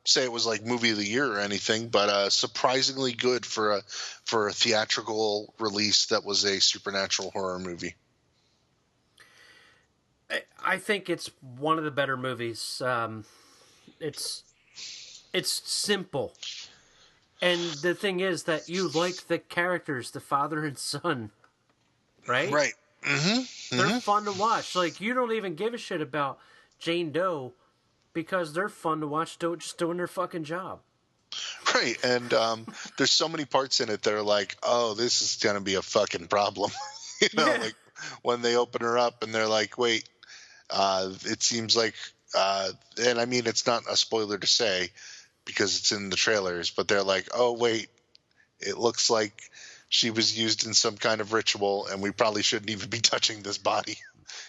say it was like movie of the year or anything, but surprisingly good for a theatrical release that was a supernatural horror movie. I think it's one of the better movies. It's simple. And the thing is that you like the characters, the father and son, right? Right. Mm-hmm. They're fun to watch. Like, you don't even give a shit about Jane Doe because they're fun to watch just doing their fucking job. Right. And there's so many parts in it that are like, oh, this is going to be a fucking problem. Like when they open her up and they're like, wait, it seems like, and I mean, it's not a spoiler to say, because it's in the trailers, but they're like, oh, wait, it looks like she was used in some kind of ritual and we probably shouldn't even be touching this body,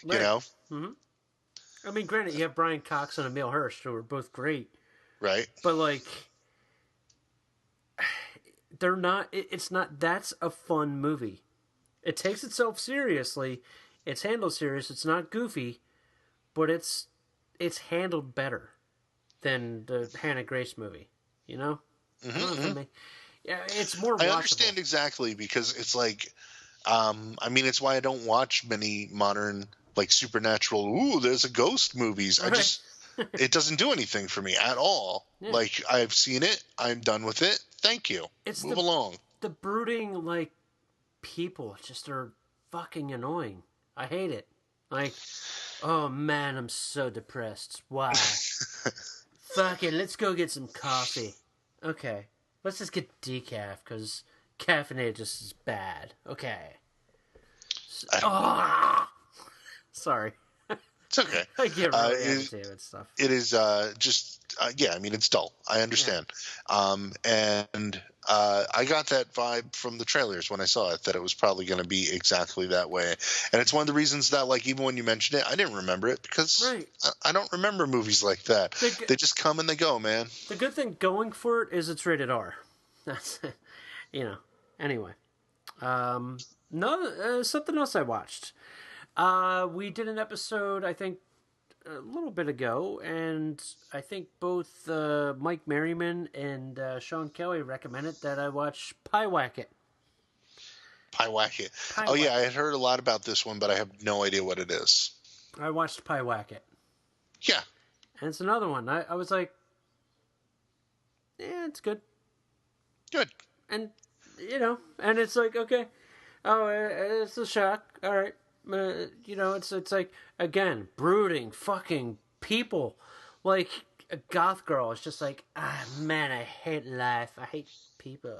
right. Mm-hmm. I mean, granted, you have Brian Cox and Emile Hirsch, who are both great. Right. But, like, they're not, it's not, that's a fun movie. It takes itself seriously. It's handled serious. It's not goofy, but it's handled better than the Hannah Grace movie, Mm-hmm. Yeah, it's more watchable. I understand exactly, because it's like, I mean, it's why I don't watch many modern, like, supernatural, ooh, there's a ghost movies. Right. It doesn't do anything for me at all. Yeah. Like, I've seen it, I'm done with it, thank you. Move along. The brooding, like, people just are fucking annoying. I hate it. Like, oh man, I'm so depressed. Why? Fuck it, let's go get some coffee. Okay, let's just get decaf, because caffeinated just is bad. Okay. Sorry. It's okay. I get really agitated with stuff. It is just yeah. I mean, it's dull. I understand. And I got that vibe from the trailers when I saw it, that it was probably going to be exactly that way. And it's one of the reasons that, like, even when you mentioned it, I didn't remember it, because I don't remember movies like that. They just come and they go, man. The good thing going for it is it's rated R. That's Anyway, something else I watched. We did an episode, I think, a little bit ago, and I think both Mike Merriman and Sean Kelly recommended that I watch Pie Wacket. Pie Wacket. Oh, yeah, I had heard a lot about this one, but I have no idea what it is. I watched Pie Wacket. Yeah. And it's another one. I was like, yeah, it's good. Good. And, and it's like, okay, it's a shock. All right. It's like, again, brooding fucking people. Like, a goth girl is just like, man, I hate life. I hate people.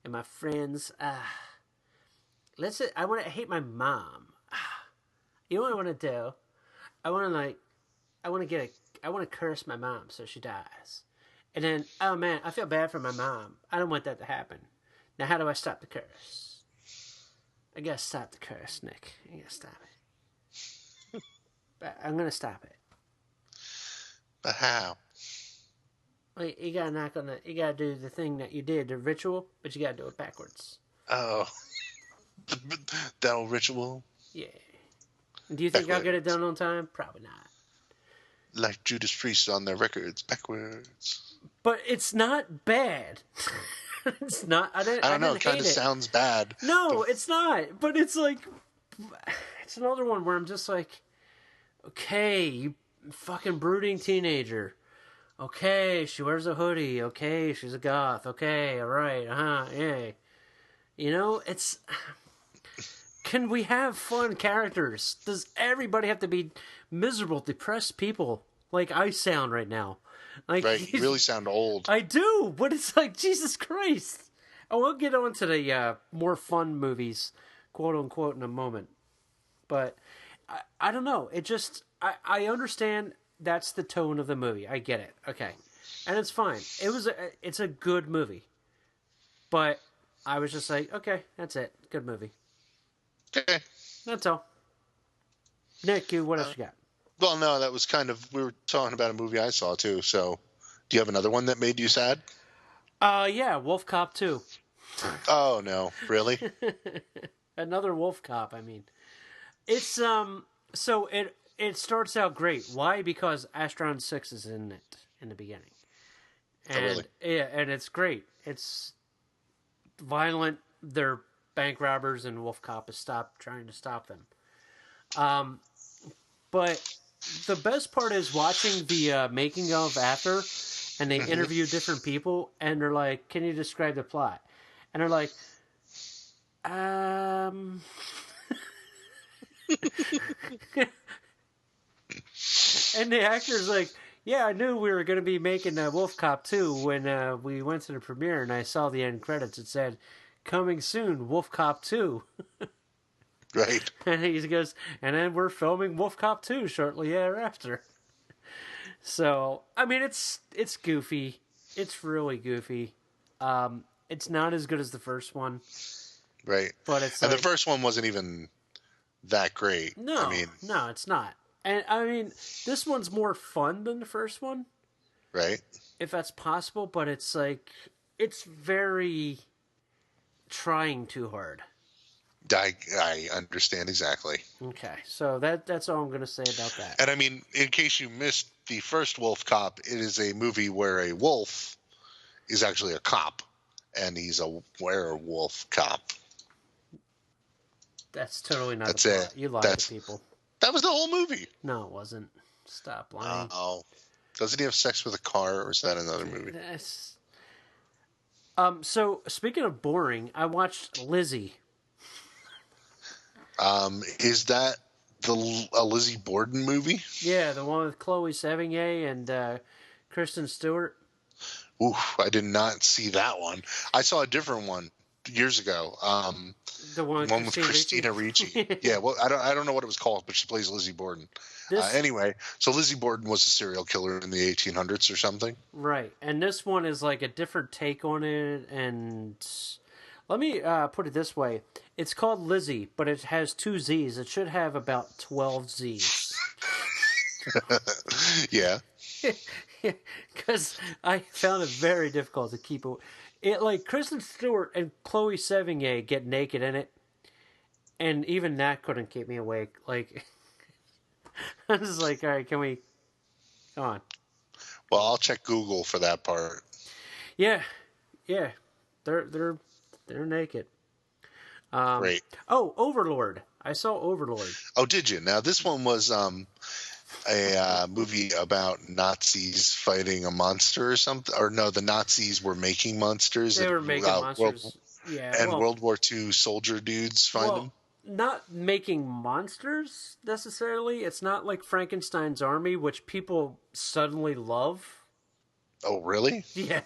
And my friends. I hate my mom. You know what I want to do? I want to curse my mom so she dies. And then, oh man, I feel bad for my mom. I don't want that to happen. Now, how do I stop the curse? I gotta stop the curse, Nick. I gotta stop it. But I'm gonna stop it. But how? Well, you gotta do the thing that you did, the ritual, but you gotta do it backwards. Oh. That old ritual? Yeah. Do you think I'll get it done on time? Probably not. Like Judas Priest on their records, backwards. But it's not bad. It's not. I don't know. It kind of sounds bad. No, it's not. But it's like, it's another one where I'm just like, okay, you fucking brooding teenager. Okay, she wears a hoodie. Okay, she's a goth. Okay, all right. Yeah. It's. Can we have fun characters? Does everybody have to be miserable, depressed people like I sound right now? Like, right, you really sound old. I do, but it's like, Jesus Christ. Oh, we'll get on to the more fun movies, quote unquote, in a moment. But I don't know. It just, I understand that's the tone of the movie. I get it. Okay. And it's fine. It's a good movie. But I was just like, okay, that's it. Good movie. Okay. That's all. Nick, what else you got? Well, no, that was we were talking about a movie I saw too, so do you have another one that made you sad? Yeah, Wolf Cop 2. Oh, no, really? Another Wolf Cop, I mean. It's, so it starts out great. Why? Because Astron 6 is in it in the beginning. And, oh, really? Yeah, and it's great. It's violent. They're bank robbers, and Wolf Cop is trying to stop them. But the best part is watching the making of after, and they interview different people, and they're like, "Can you describe the plot?" And they're like, and the actor's like, "Yeah, I knew we were going to be making Wolf Cop 2 when we went to the premiere, and I saw the end credits. It said, 'Coming soon, Wolf Cop 2.'" Right. And he goes, and then we're filming Wolf Cop 2 shortly thereafter. So, I mean, it's goofy. It's really goofy. It's not as good as the first one. Right. But it's and the first one wasn't even that great. No, no, it's not. And, I mean, this one's more fun than the first one. Right. If that's possible, but it's like, it's very trying too hard. I understand exactly. Okay, so that's all I'm going to say about that. And I mean, in case you missed the first Wolf Cop, it is a movie where a wolf is actually a cop, and he's a werewolf cop. That's totally not That's the plot. it. You lied to people. That was the whole movie. No, it wasn't. Stop lying. Oh. Doesn't he have sex with a car, or is that another movie? So, speaking of boring, I watched Lizzie. Is that a Lizzie Borden movie? Yeah, the one with Chloe Sevigny and Kristen Stewart. Oof, I did not see that one. I saw a different one years ago. The one, One with Christina Ricci. Yeah, well, I don't know what it was called, but she plays Lizzie Borden. This Anyway, so Lizzie Borden was a serial killer in the 1800s or something. right, and this one is like a different take on it. And let me put it this way: it's called Lizzie, but it has 2 Z's. It should have about 12 Z's. Yeah. Because I found it very difficult to keep it. Like Kristen Stewart and Chloe Sevigny get naked in it, and even that couldn't keep me awake. Like I was like, all right, can we? Come on. Well, I'll check Google for that part. Yeah, yeah, they're naked. Great. Oh, Overlord. I saw Overlord. Oh, did you? Now this one was a movie about Nazis fighting a monster or something. Or no, the Nazis were making monsters. They were making monsters. World War II soldier dudes find them. Not making monsters necessarily. It's not like Frankenstein's Army, which people suddenly love. Oh, really? Yeah.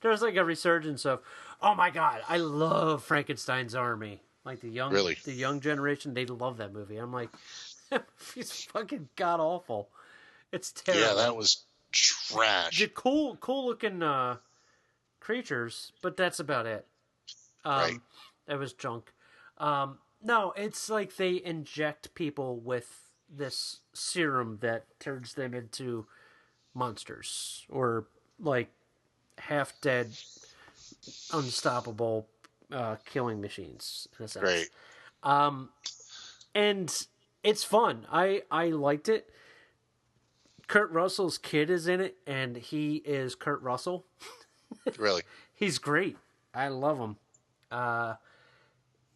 There's like a resurgence of, oh my god, I love Frankenstein's Army. Like the young generation, they love that movie. I'm like, it's fucking god awful. It's terrible. Yeah, that was trash. The cool looking creatures, but that's about it. Right. It was junk. No, it's like they inject people with this serum that turns them into monsters or like half dead, unstoppable killing machines in a sense. Right. And it's fun. I liked it. Kurt Russell's kid is in it, and he is Kurt Russell. Really? He's great. I love him.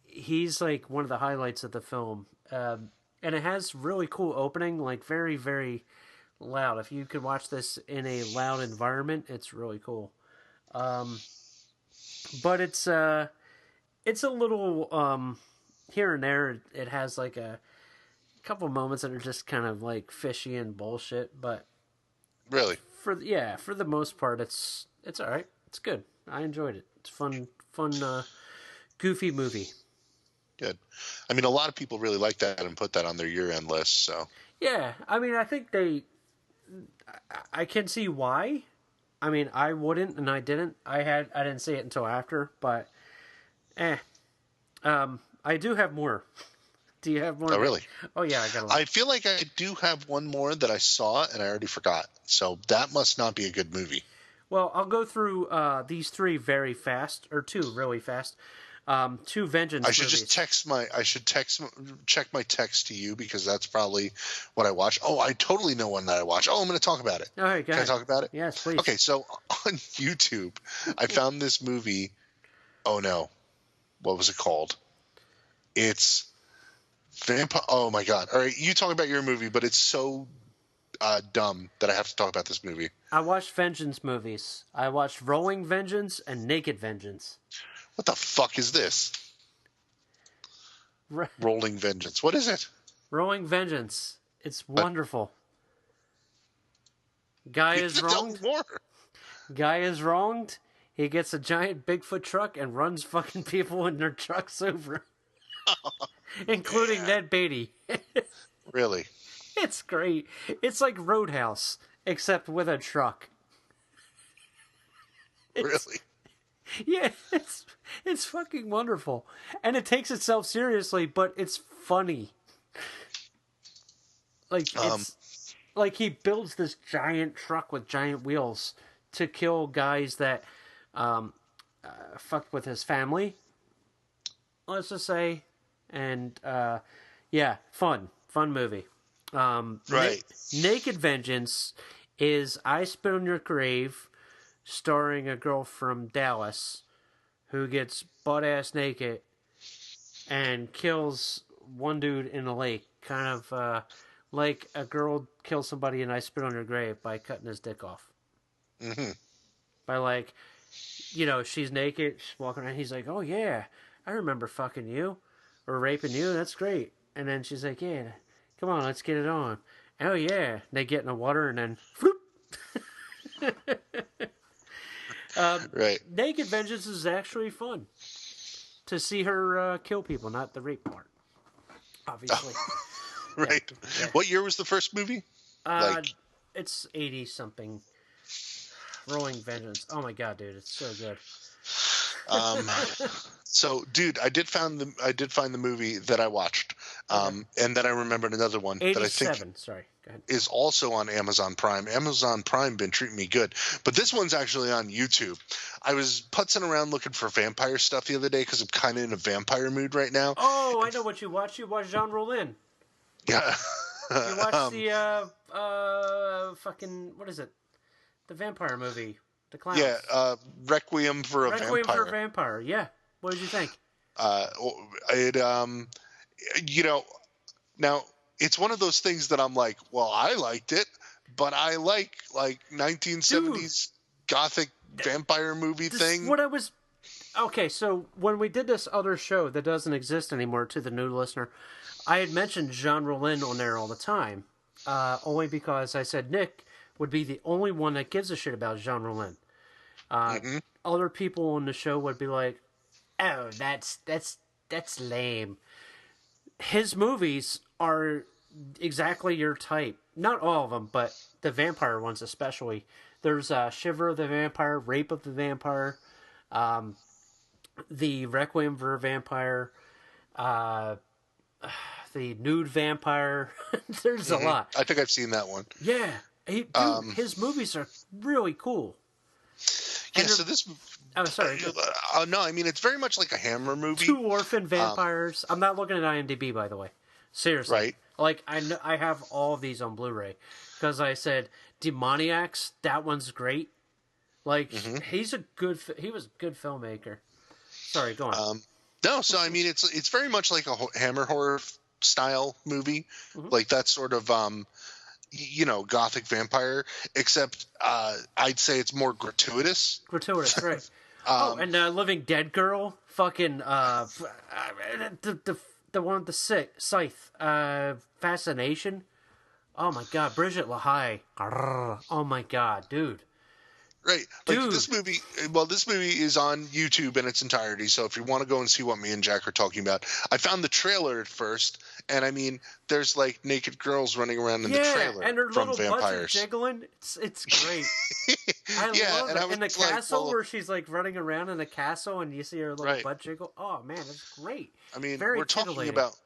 He's like one of the highlights of the film. And it has really cool opening, like very, very loud. If you could watch this in a loud environment, it's really cool. But it's a little here and there. It has like a couple moments that are just kind of like fishy and bullshit. But really, for the most part, it's all right. It's good. I enjoyed it. It's fun, goofy movie. Good. I mean, a lot of people really like that and put that on their year-end list. So yeah, I mean, I think I can see why. I mean, I wouldn't, and I didn't. I didn't see it until after, but I do have more. Do you have more? Oh, really? Oh, yeah, I got a lot. I feel like I do have one more that I saw and I already forgot. So that must not be a good movie. Well, I'll go through these 3 very fast, or 2 really fast. 2 vengeance. I should movies. just check my text to you because that's probably what I watch. Oh, I totally know one that I watch. Oh, I'm going to talk about it. All right, go ahead. Can I talk about it? Yes, please. Okay, so on YouTube, I found this movie. Oh no, what was it called? It's Vampire. Oh my god! All right, you talk about your movie, but it's so dumb that I have to talk about this movie. I watched vengeance movies. I watched Rolling Vengeance and Naked Vengeance. What the fuck is this? Rolling Vengeance. What is it? Rolling Vengeance. It's wonderful. Guy is wronged. Guy is wronged. He gets a giant Bigfoot truck and runs fucking people in their trucks over. Including Ned Beatty. Really? It's great. It's like Roadhouse, except with a truck. Really? Yeah, it's fucking wonderful. And it takes itself seriously, but it's funny. Like, it's like he builds this giant truck with giant wheels to kill guys that fucked with his family, let's just say. And yeah, fun movie. Right. Naked Vengeance is I Spit on Your Grave, starring a girl from Dallas who gets butt-ass naked and kills one dude in a lake. Kind of like a girl kills somebody in I Spit on Your Grave by cutting his dick off. Mm-hmm. By like, you know, she's naked, she's walking around, he's like, oh yeah, I remember fucking you. Or raping you, that's great. And then she's like, yeah, come on, let's get it on. Oh yeah. They get in the water and then, floop. Right. Naked Vengeance is actually fun to see her kill people, not the rape part. Obviously, Right. Yeah. What year was the first movie? Like, it's 80 something. Rolling Vengeance. Oh my god, dude, it's so good. so, dude, I did find the movie that I watched, and then I remembered another one that I think 87. Sorry, go ahead. is also on Amazon Prime. Amazon Prime been treating me good, but this one's actually on YouTube. I was putzing around looking for vampire stuff the other day because I'm kind of in a vampire mood right now. Oh, I know what you watched. You watched Jean Rollin. Yeah. You watched the fucking what is it? The vampire movie, the clowns. Yeah, Requiem for a Requiem Vampire. for a Vampire. Yeah. What did you think? It now it's one of those things that I'm like, well, I liked it, but I like 1970s gothic vampire movie thing. What I was okay. So when we did this other show that doesn't exist anymore, to the new listener, I had mentioned Jean Rollin on there all the time, only because I said Nick would be the only one that gives a shit about Jean Rollin. Other people on the show would be like, "Oh, that's lame." His movies are exactly your type. Not all of them, but the vampire ones especially. There's Shiver of the Vampire, Rape of the Vampire, the Requiem for a Vampire, the Nude Vampire. There's a lot. I think I've seen that one. Yeah. His movies are really cool. Yeah, so this... Oh, sorry. no, I mean, it's very much like a Hammer movie. Two orphan vampires. I'm not looking at IMDb, by the way. Seriously. Right. Like, I have all of these on Blu-ray. Because I said, Demoniacs, that one's great. Like, he was a good filmmaker. Sorry, go on. No, so I mean, it's very much like a Hammer horror style movie. Like that sort of... gothic vampire, except I'd say it's more gratuitous. Gratuitous, right. And Living Dead Girl, fucking, the one with the scythe, Fascination. Oh my god, Bridget LaHaye. Oh my god, dude. Right. Like this movie is on YouTube in its entirety, so if you want to go and see what me and Jack are talking about, I found the trailer at first, and I mean, there's like naked girls running around in the trailer and her from little vampires. butts are jiggling. It's great. I love it. In the like, castle where she's like running around in the castle, and you see her little butt jiggle. Oh man, it's great. I mean, Very we're talking titillating. about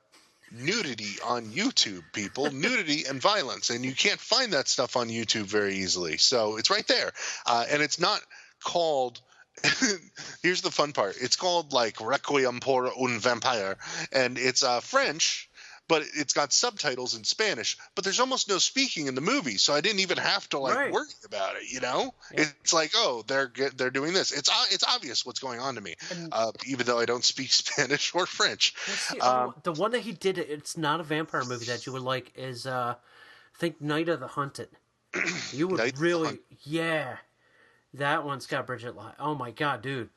nudity on YouTube, people. Nudity and violence, and you can't find that stuff on YouTube very easily. So it's right there, and it's not called. Here's the fun part: it's called like Requiem pour un Vampire, and it's French, but it's got subtitles in Spanish. But there's almost no speaking in the movie, so I didn't even have to worry about it. Yeah. It's like, oh, they're doing this. It's obvious what's going on to me, even though I don't speak Spanish or French. The one that he did, it's not a vampire movie that you would like, is I think Night of the Hunted. You would really, that one's got Bridget LaHaye. Oh my god, dude.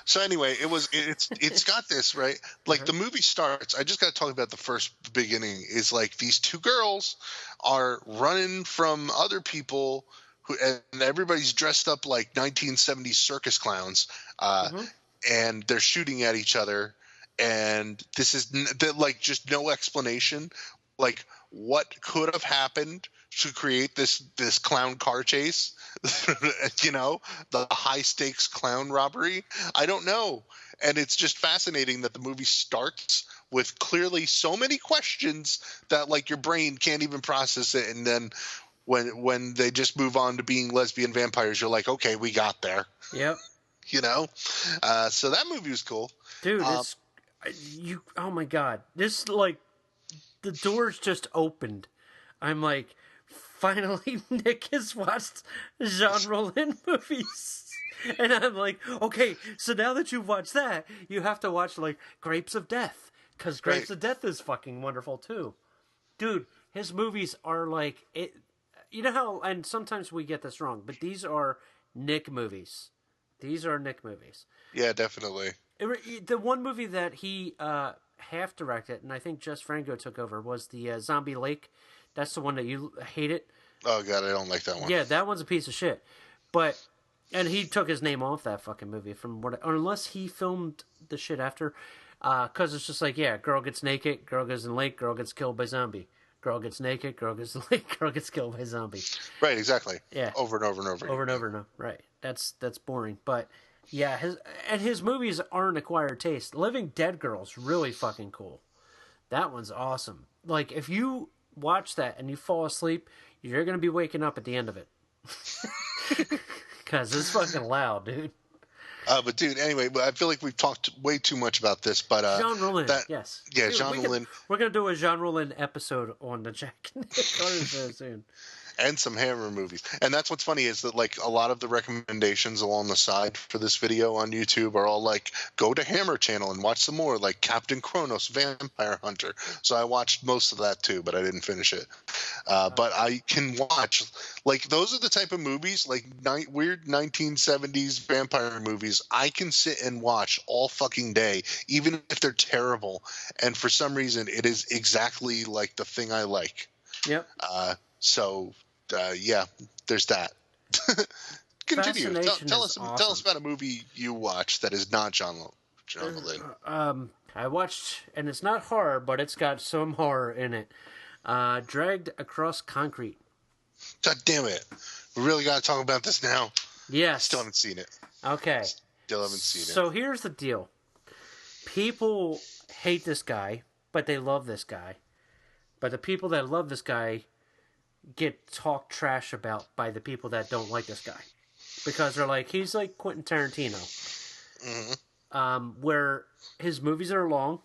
So anyway, it's got this, right? Like the movie starts, I just got to talk about the first beginning, is like these two girls are running from other people and everybody's dressed up like 1970s circus clowns, and they're shooting at each other, and this is like just no explanation, like what could have happened to create this clown car chase, the high stakes clown robbery. I don't know. And it's just fascinating that the movie starts with clearly so many questions that like your brain can't even process it. And then when they just move on to being lesbian vampires, you're like, okay, we got there. Yep. So that movie was cool. Dude, oh my god. This, like, the doors just opened. I'm like, finally Nick has watched Jean Rollin movies. And I'm like, okay, so now that you've watched that, you have to watch, like, Grapes of Death. Because Grapes of Death is fucking wonderful, too. Dude, his movies are like... You know how... And sometimes we get this wrong, but these are Nick movies. These are Nick movies. Yeah, definitely. The one movie that he half directed, and I think Jess Franco took over, was the Zombie Lake. That's the one that you hated. Oh god, I don't like that one. Yeah, that one's a piece of shit. But and he took his name off that fucking movie from what, unless he filmed the shit after, because it's just like, yeah, girl gets naked, girl goes in the lake, girl gets killed by zombie. Girl gets naked, girl gets in the lake, girl gets killed by zombie. Right, exactly. Yeah, Over and over and over. over and over and over. Right, that's boring. But yeah, his movies aren't acquired taste. Living Dead Girl's really fucking cool. That one's awesome. Like, if you watch that and you fall asleep, you're gonna be waking up at the end of it. Because it's fucking loud, dude. But dude, anyway, I feel like we've talked way too much about this. But Jean Rollin, yes. Yeah, Dude, Jean Rollin. We're gonna do a Jean Rollin episode on the Jack and Nick very soon. And some Hammer movies. And that's what's funny is that, like, a lot of the recommendations along the side for this video on YouTube are all like, go to Hammer channel and watch some more, like Captain Kronos, Vampire Hunter. So I watched most of that too, but I didn't finish it. But I can watch, like, those are the type of movies, like weird 1970s vampire movies, I can sit and watch all fucking day, even if they're terrible. And for some reason, it is exactly like the thing I like. Yep. So, yeah, there's that. Continue. Tell us about a movie you watched that is not John Mullin. I watched, and it's not horror, but it's got some horror in it. Dragged Across Concrete. God damn it. We really got to talk about this now. Yes. Still haven't seen it. Okay. Still haven't seen it. So here's the deal. People hate this guy, but they love this guy. But the people that love this guy get talked trash about by the people that don't like this guy, because they're like, he's like Quentin Tarantino. Mm-hmm. Where his movies are long,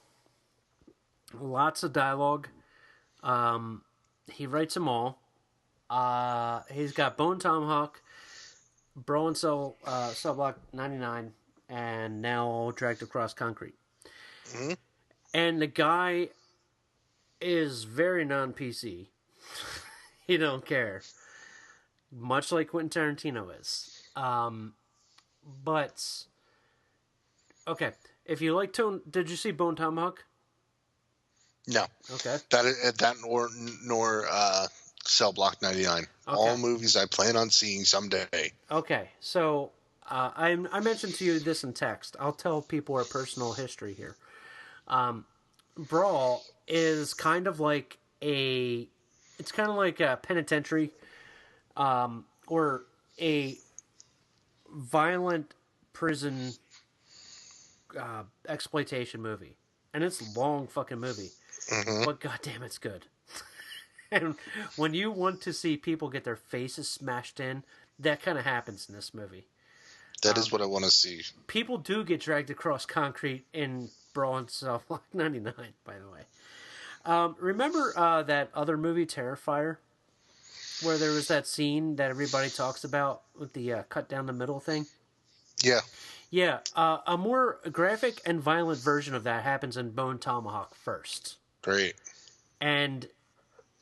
lots of dialogue. He writes them all. He's got Bone Tomahawk, Bro and Cell Block 99, and now Dragged Across Concrete. Mm-hmm. And the guy is very non-PC. He don't care. Much like Quentin Tarantino is. But, okay. If you like did you see Bone Tomahawk? No. Okay. That nor Cell Block 99. Okay. All movies I plan on seeing someday. Okay. So, I mentioned to you this in text. I'll tell people our personal history here. Brawl is kind of like a penitentiary, or a violent prison exploitation movie, and it's a long fucking movie, but goddamn, it's good. And when you want to see people get their faces smashed in, that kind of happens in this movie. That is what I want to see. People do get dragged across concrete in Brawl and Cell Block 99, by the way. Remember that other movie, Terrifier, where there was that scene that everybody talks about with the cut down the middle thing? Yeah. Yeah, a more graphic and violent version of that happens in Bone Tomahawk first. Great. And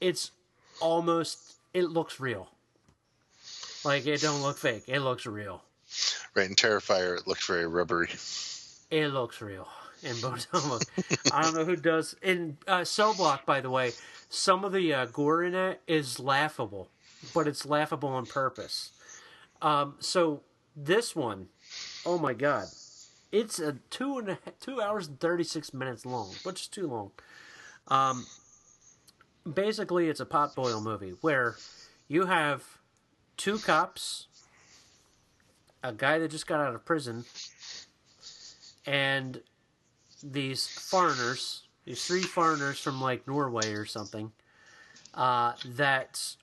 it looks real. Like, it don't look fake. It looks real. Right, in Terrifier, it looks very rubbery. It looks real. In Bone Tomahawk. I don't know who does. In Cell Block, by the way, some of the gore in it is laughable, but it's laughable on purpose. So this one, oh my god, it's a 2 hours and 36 minutes long, which is too long. Basically, it's a potboil movie where you have two cops, a guy that just got out of prison, and these three foreigners from like Norway or something, that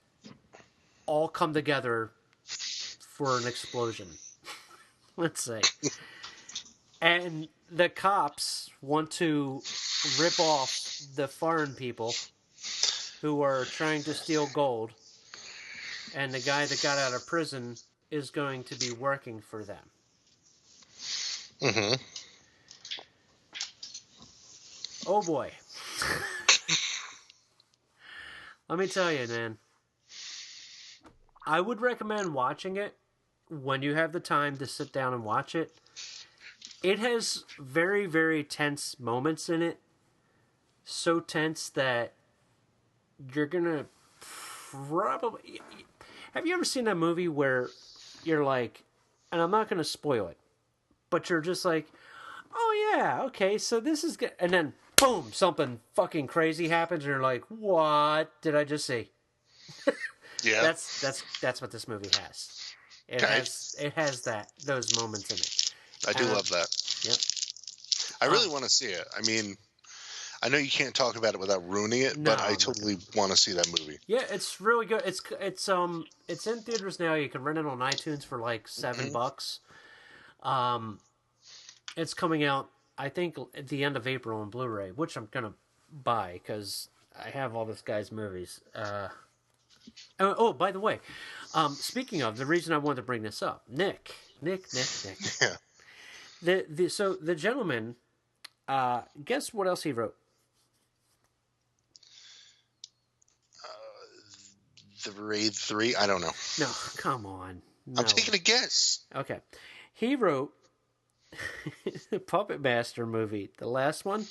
all come together for an explosion. Let's say. And the cops want to rip off the foreign people who are trying to steal gold. And the guy that got out of prison is going to be working for them. Mm-hmm. Oh boy. Let me tell you, man. I would recommend watching it when you have the time to sit down and watch it. It has very, very tense moments in it. So tense that you're gonna probably... Have you ever seen that movie where you're like, and I'm not going to spoil it, but you're just like, oh yeah, okay, so this is good. And then, boom, something fucking crazy happens, and you're like, what did I just see? Yeah. That's what this movie has. It has those moments in it. I do love that. Yep. I really want to see it. I mean, I know you can't talk about it without ruining it, but I totally want to see that movie. Yeah, it's really good. It's in theaters now. You can rent it on iTunes for like $7. It's coming out, I think, at the end of April on Blu-ray, which I'm gonna buy because I have all this guy's movies. Oh, by the way, speaking of, the reason I wanted to bring this up, Nick. Yeah. So the gentleman, guess what else he wrote? The Raid 3? I don't know. No, come on. No. I'm taking a guess. Okay. He wrote the Puppet Master movie, the last one.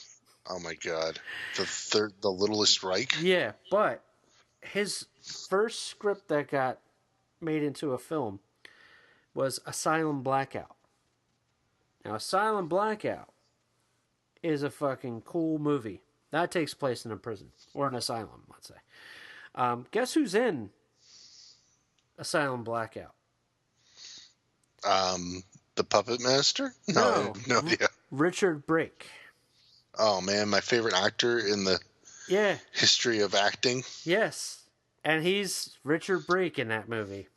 Oh my god. The Littlest Reich? Yeah, but his first script that got made into a film was Asylum Blackout. Now, Asylum Blackout is a fucking cool movie. That takes place in a prison, or an asylum, let's say. Guess who's in Asylum Blackout? The Puppet Master? No idea. Richard Brake. Oh man, my favorite actor in the history of acting. Yes, and he's Richard Brake in that movie.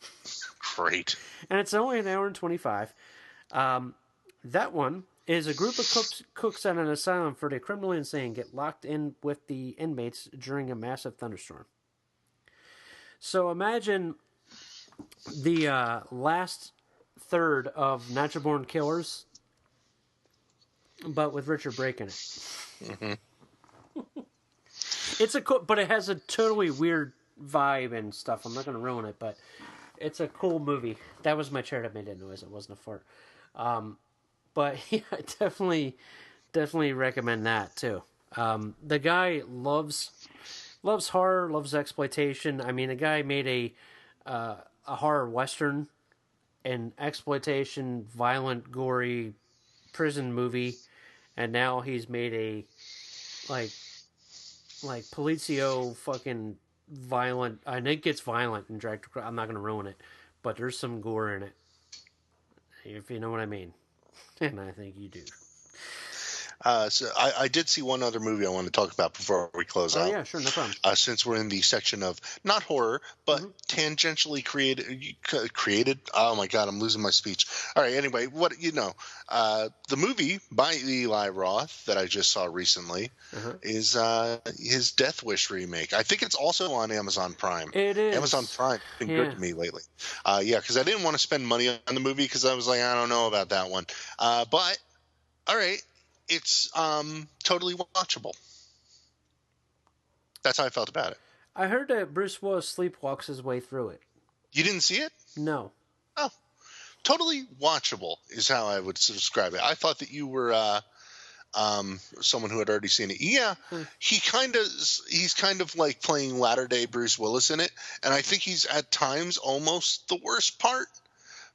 Great. And it's only an hour and 25. That one is a group of cooks at an asylum for the criminally insane get locked in with the inmates during a massive thunderstorm. So imagine the last third of Natural Born Killers, but with Richard Brake in it. Mm-hmm. It's a cool, but it has a totally weird vibe and stuff. I'm not going to ruin it, but it's a cool movie. That was my chair that made that noise. It wasn't a fart. But yeah, I definitely recommend that too. The guy loves horror, loves exploitation. I mean, the guy made a horror western, an exploitation, violent, gory prison movie, and now he's made a like Polizio fucking violent. I think it gets violent and dragged. I'm not going to ruin it, but there's some gore in it, if you know what I mean. And I think you do. So I did see one other movie I want to talk about before we close out. Oh, yeah, sure, no problem. Since we're in the section of not horror, but tangentially created. Oh my god, I'm losing my speech. All right, anyway, the movie by Eli Roth that I just saw recently is his Death Wish remake. I think it's also on Amazon Prime. It is. Amazon Prime has been good to me lately. Because I didn't want to spend money on the movie because I was like, I don't know about that one. But all right. It's totally watchable. That's how I felt about it. I heard that Bruce Willis sleepwalks his way through it. You didn't see it? No. Oh, totally watchable is how I would describe it. I thought that you were someone who had already seen it. Yeah, he's kind of like playing latter-day Bruce Willis in it, and I think he's at times almost the worst part,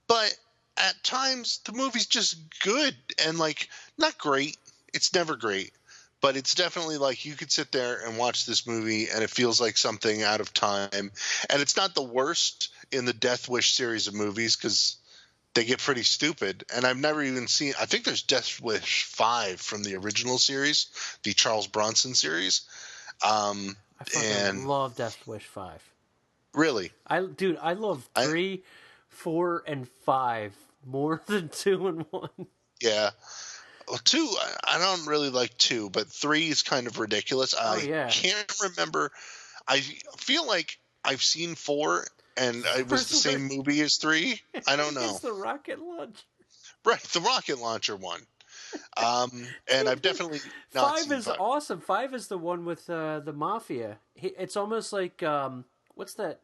but at times the movie's just good and like not great. It's never great, but it's definitely like you could sit there and watch this movie and it feels like something out of time. And it's not the worst in the Death Wish series of movies because they get pretty stupid. And I've never even seen, I think there's Death Wish 5 from the original series, the Charles Bronson series. I love Death Wish 5. Really? I love 3, 4, and 5 more than 2 and 1. Yeah. Well, 2, I don't really like 2, but 3 is kind of ridiculous. I can't remember. I feel like I've seen 4 and it was the same movie as 3. I don't know. It's the rocket launcher. Right, the rocket launcher one. And I've definitely not 5 seen is 5. awesome. 5 is the one with the mafia. It's almost like what's that?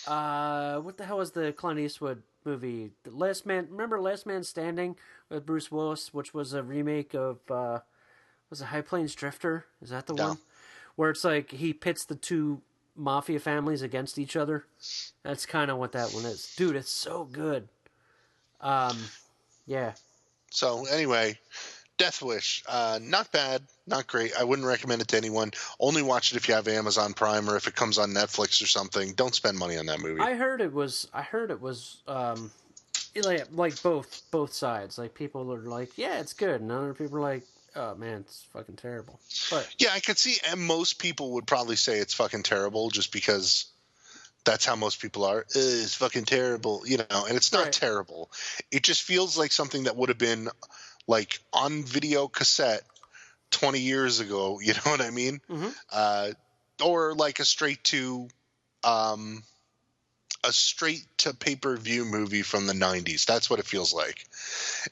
What the hell is the Clint Eastwood movie? Remember Last Man Standing with Bruce Willis, which was a remake of was it High Plains Drifter? Is that the one? Where it's like he pits the two mafia families against each other. That's kind of what that one is. Dude, it's so good. Yeah. So anyway, Death Wish, not bad, not great. I wouldn't recommend it to anyone. Only watch it if you have Amazon Prime or if it comes on Netflix or something. Don't spend money on that movie. I heard it was like both sides. Like people are like, yeah, it's good, and other people are like, oh man, it's fucking terrible. But Yeah, I could see, and most people would probably say it's fucking terrible just because that's how most people are. It's fucking terrible, and it's not Right. terrible. It just feels like something that would have been like on video cassette 20 years ago, you know what I mean? Mm-hmm. Or like a straight to pay-per-view movie from the 90s. That's what it feels like.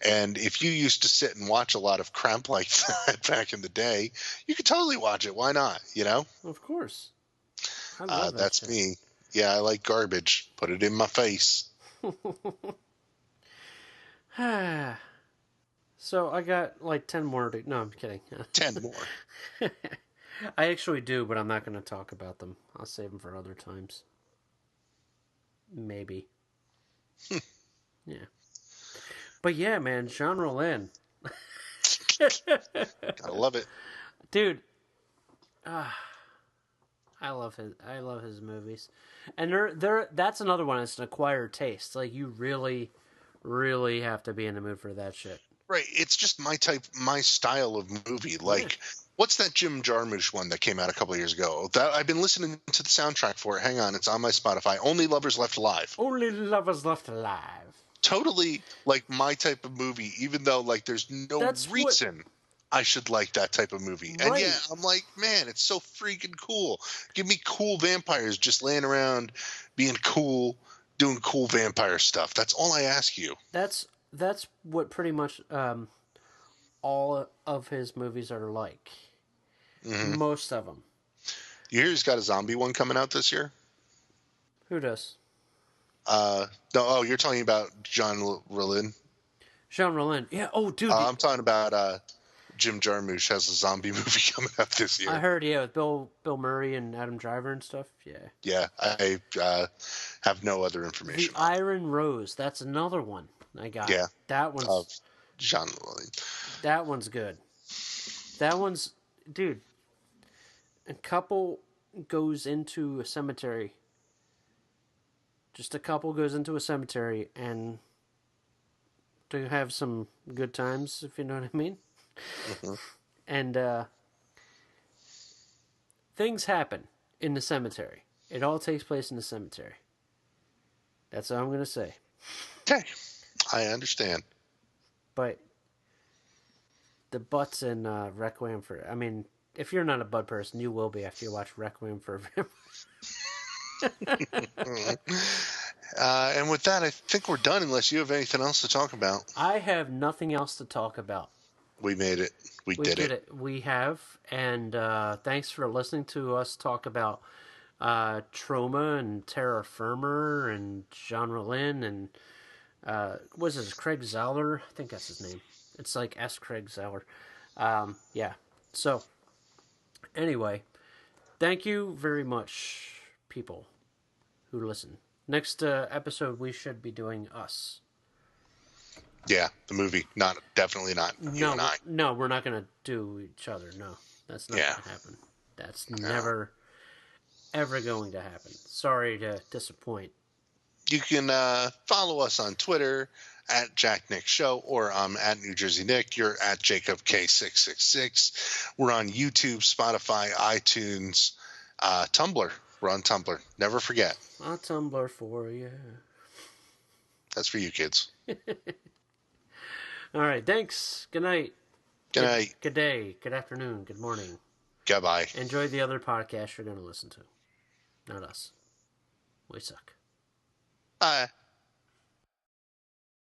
And if you used to sit and watch a lot of crap like that back in the day, you could totally watch it. Why not? Of course. I love that That's shit. me. Yeah, I like garbage. Put it in my face. So I got like 10 more to... No, I'm kidding. 10 more. I actually do, but I'm not going to talk about them. I'll save them for other times. Maybe. Yeah. But yeah, man, Jean Rollin. Gotta love it. Dude, I love his movies. And that's another one that's an acquired taste. Like you really, really have to be in the mood for that shit. Right. It's just my style of movie. Like, what's that Jim Jarmusch one that came out a couple of years ago? That I've been listening to the soundtrack for it. Hang on, it's on my Spotify. Only Lovers Left Alive. Only Lovers Left Alive. Totally like my type of movie, even though like there's no reason I should like that type of movie. Right. And yeah, I'm like, man, it's so freaking cool. Give me cool vampires just laying around, being cool, doing cool vampire stuff. That's all I ask you. That's what pretty much all of his movies are like. Mm-hmm. Most of them. You hear he's got a zombie one coming out this year? Who does? No. Oh, you're talking about Jean Rollin? Jean Rollin. Yeah. Oh, dude. I'm talking about Jim Jarmusch has a zombie movie coming out this year. I heard, yeah, with Bill Murray and Adam Driver and stuff. Yeah. Yeah, I have no other information. The Iron Rose. That's another one I got. Yeah. That one's of Jean Rollin. That one's good. That one's, dude. A couple goes into a cemetery. Just a couple goes into a cemetery and to have some good times, if you know what I mean. Mm-hmm. And things happen in the cemetery. It all takes place in the cemetery. That's all I'm going to say. Okay. I understand. But the butts in Requiem for... I mean, if you're not a butt person, you will be after you watch Requiem for a Vampire. And with that, I think we're done unless you have anything else to talk about. I have nothing else to talk about. We made it. We did it. We have. And thanks for listening to us talk about Troma and Terra Firma and Jean Rollin and what's his Craig Zeller? I think that's his name. It's like S. Craig Zeller. Yeah. So, anyway, thank you very much, people who listen. Next episode, we should be doing Us. Yeah, the movie. Definitely not you and I. No, we're not going to do each other. No, that's not going to happen. That's never, ever going to happen. Sorry to disappoint. You can follow us on Twitter at Jack Nick Show, or I'm at New Jersey Nick. You're at Jacob K666. We're on YouTube, Spotify, iTunes, Tumblr. We're on Tumblr. Never forget. I'll Tumblr for you. That's for you kids. All right. Thanks. Good night. Good night. Good day. Good afternoon. Good morning. Goodbye. Enjoy the other podcasts you're going to listen to. Not us. We suck. Bye.